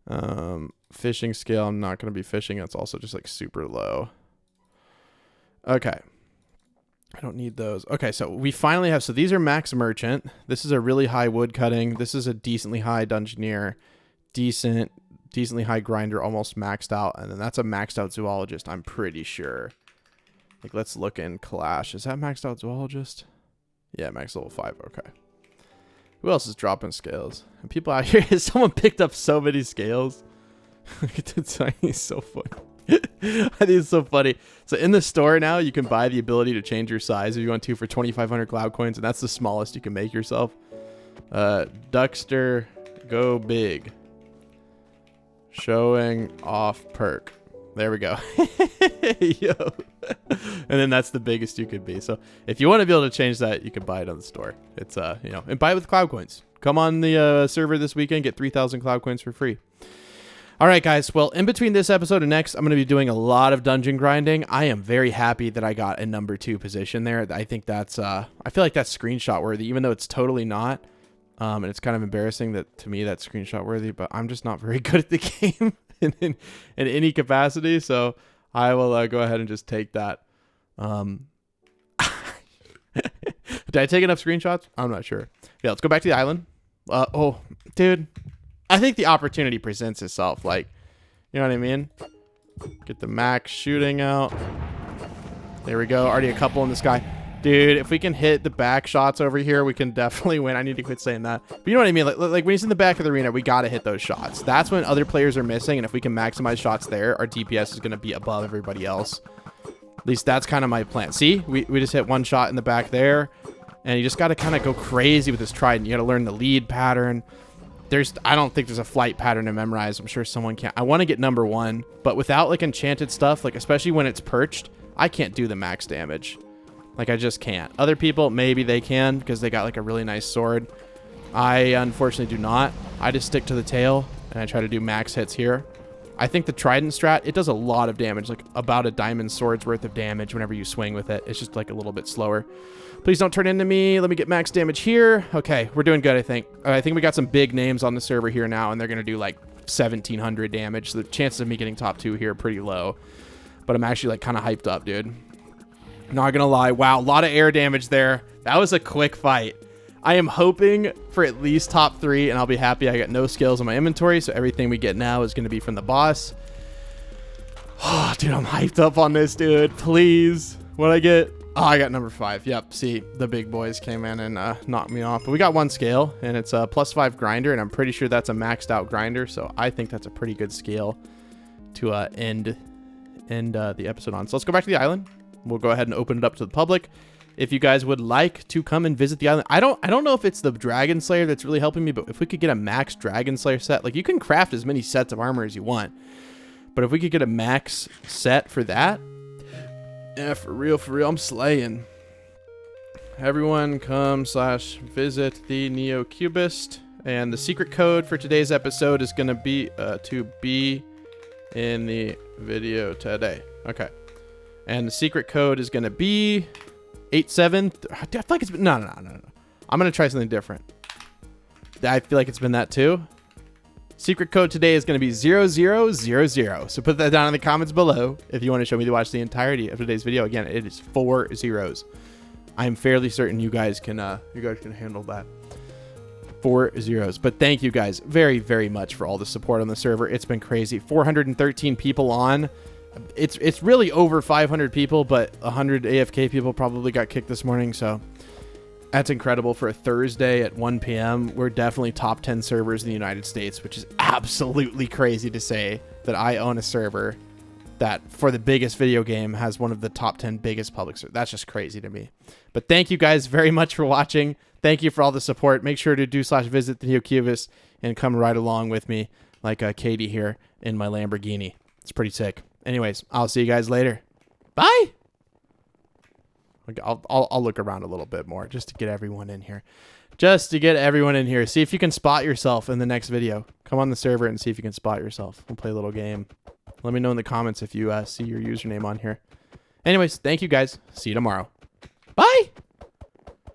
them. Fishing scale, I'm not going to be fishing. That's also just like super low. Okay. I don't need those. Okay, so we finally have, so these are max merchant. This is a really high wood cutting. This is a decently high dungeoneer. Decently high grinder, almost maxed out. And then that's a maxed out zoologist, I'm pretty sure. Like, let's look in Clash. Is that maxed out zoologist? Yeah, max level 5. Okay. Who else is dropping scales? And people out here, someone picked up so many scales. He's so funny. I think it's so funny. So in the store now, you can buy the ability to change your size if you want to for 2,500 cloud coins, and that's the smallest you can make yourself. Duckster, go big. Showing off perk. There we go. Yo. And then that's the biggest you could be. So if you want to be able to change that, you can buy it on the store. It's you know, and buy it with cloud coins. Come on the server this weekend, get 3,000 cloud coins for free. All right, guys. Well, in between this episode and next, I'm going to be doing a lot of dungeon grinding. I am very happy that I got a number 2 position there. I think that's, I feel like that's screenshot worthy, even though it's totally not. And it's kind of embarrassing that to me that's screenshot worthy, but I'm just not very good at the game in any capacity. So I will go ahead and just take that. Did I take enough screenshots? I'm not sure. Yeah, let's go back to the island. Oh, dude. I think the opportunity presents itself. Like, you know what I mean? Get the max shooting out. There we go. Already a couple in the sky. Dude, if we can hit the back shots over here, we can definitely win. I need to quit saying that. But you know what I mean? Like when he's in the back of the arena, we got to hit those shots. That's when other players are missing. And if we can maximize shots there, our DPS is going to be above everybody else. At least that's kind of my plan. See, we just hit one shot in the back there. And you just got to kind of go crazy with this trident. You got to learn the lead pattern. I don't think there's a flight pattern to memorize. I'm sure someone can. I want to get number 1, but without like enchanted stuff, like especially when it's perched, I can't do the max damage. Like I just can't. Other people, maybe they can because they got like a really nice sword. I unfortunately do not. I just stick to the tail and I try to do max hits here. I think the trident strat, it does a lot of damage, like about a diamond sword's worth of damage whenever you swing with it. It's just like a little bit slower. Please don't turn into me. Let me get max damage here. Okay, we're doing good, I think. I think we got some big names on the server here now, and they're going to do like 1,700 damage. So the chances of me getting top 2 here are pretty low. But I'm actually like kind of hyped up, dude. Not going to lie. Wow, a lot of air damage there. That was a quick fight. I am hoping for at least top 3, and I'll be happy. I got no skills in my inventory, so everything we get now is going to be from the boss. Oh, dude, I'm hyped up on this, dude. Please. What'd I get? Oh, I got number 5. Yep, see, the big boys came in and knocked me off. But we got 1 scale, and it's a +5 grinder, and I'm pretty sure that's a maxed out grinder, so I think that's a pretty good scale to end the episode on. So let's go back to the island. We'll go ahead and open it up to the public. If you guys would like to come and visit the island, I don't know if it's the Dragon Slayer that's really helping me, but if we could get a max Dragon Slayer set, like you can craft as many sets of armor as you want, but if we could get a max set for that, yeah, for real, I'm slaying. Everyone come / visit the Neo-Cubist, and the secret code for today's episode is going to be in the video today. Okay. And the secret code is going to be 87. I feel like it's been, no. I'm going to try something different. I feel like it's been that too. Secret code today is going to be 0000. So put that down in the comments below if you want to show me to watch the entirety of today's video. Again, it is 4 zeros. I'm fairly certain you guys can handle that. 4 zeros. But thank you guys very, very much for all the support on the server. It's been crazy. 413 people on. It's really over 500 people, but 100 AFK people probably got kicked this morning, so that's incredible for a Thursday at 1 p.m. We're definitely top 10 servers in the United States, which is absolutely crazy to say that I own a server that, for the biggest video game, has one of the top 10 biggest public servers. That's just crazy to me. But thank you guys very much for watching. Thank you for all the support. Make sure to do/visit the Neo-Cubist and come right along with me, like Katie here in my Lamborghini. It's pretty sick. Anyways, I'll see you guys later. Bye. I'll look around a little bit more just to get everyone in here. See if you can spot yourself in the next video. Come on the server and see if you can spot yourself. We'll play a little game. Let me know in the comments if you see your username on here. Anyways, thank you guys. See you tomorrow. Bye.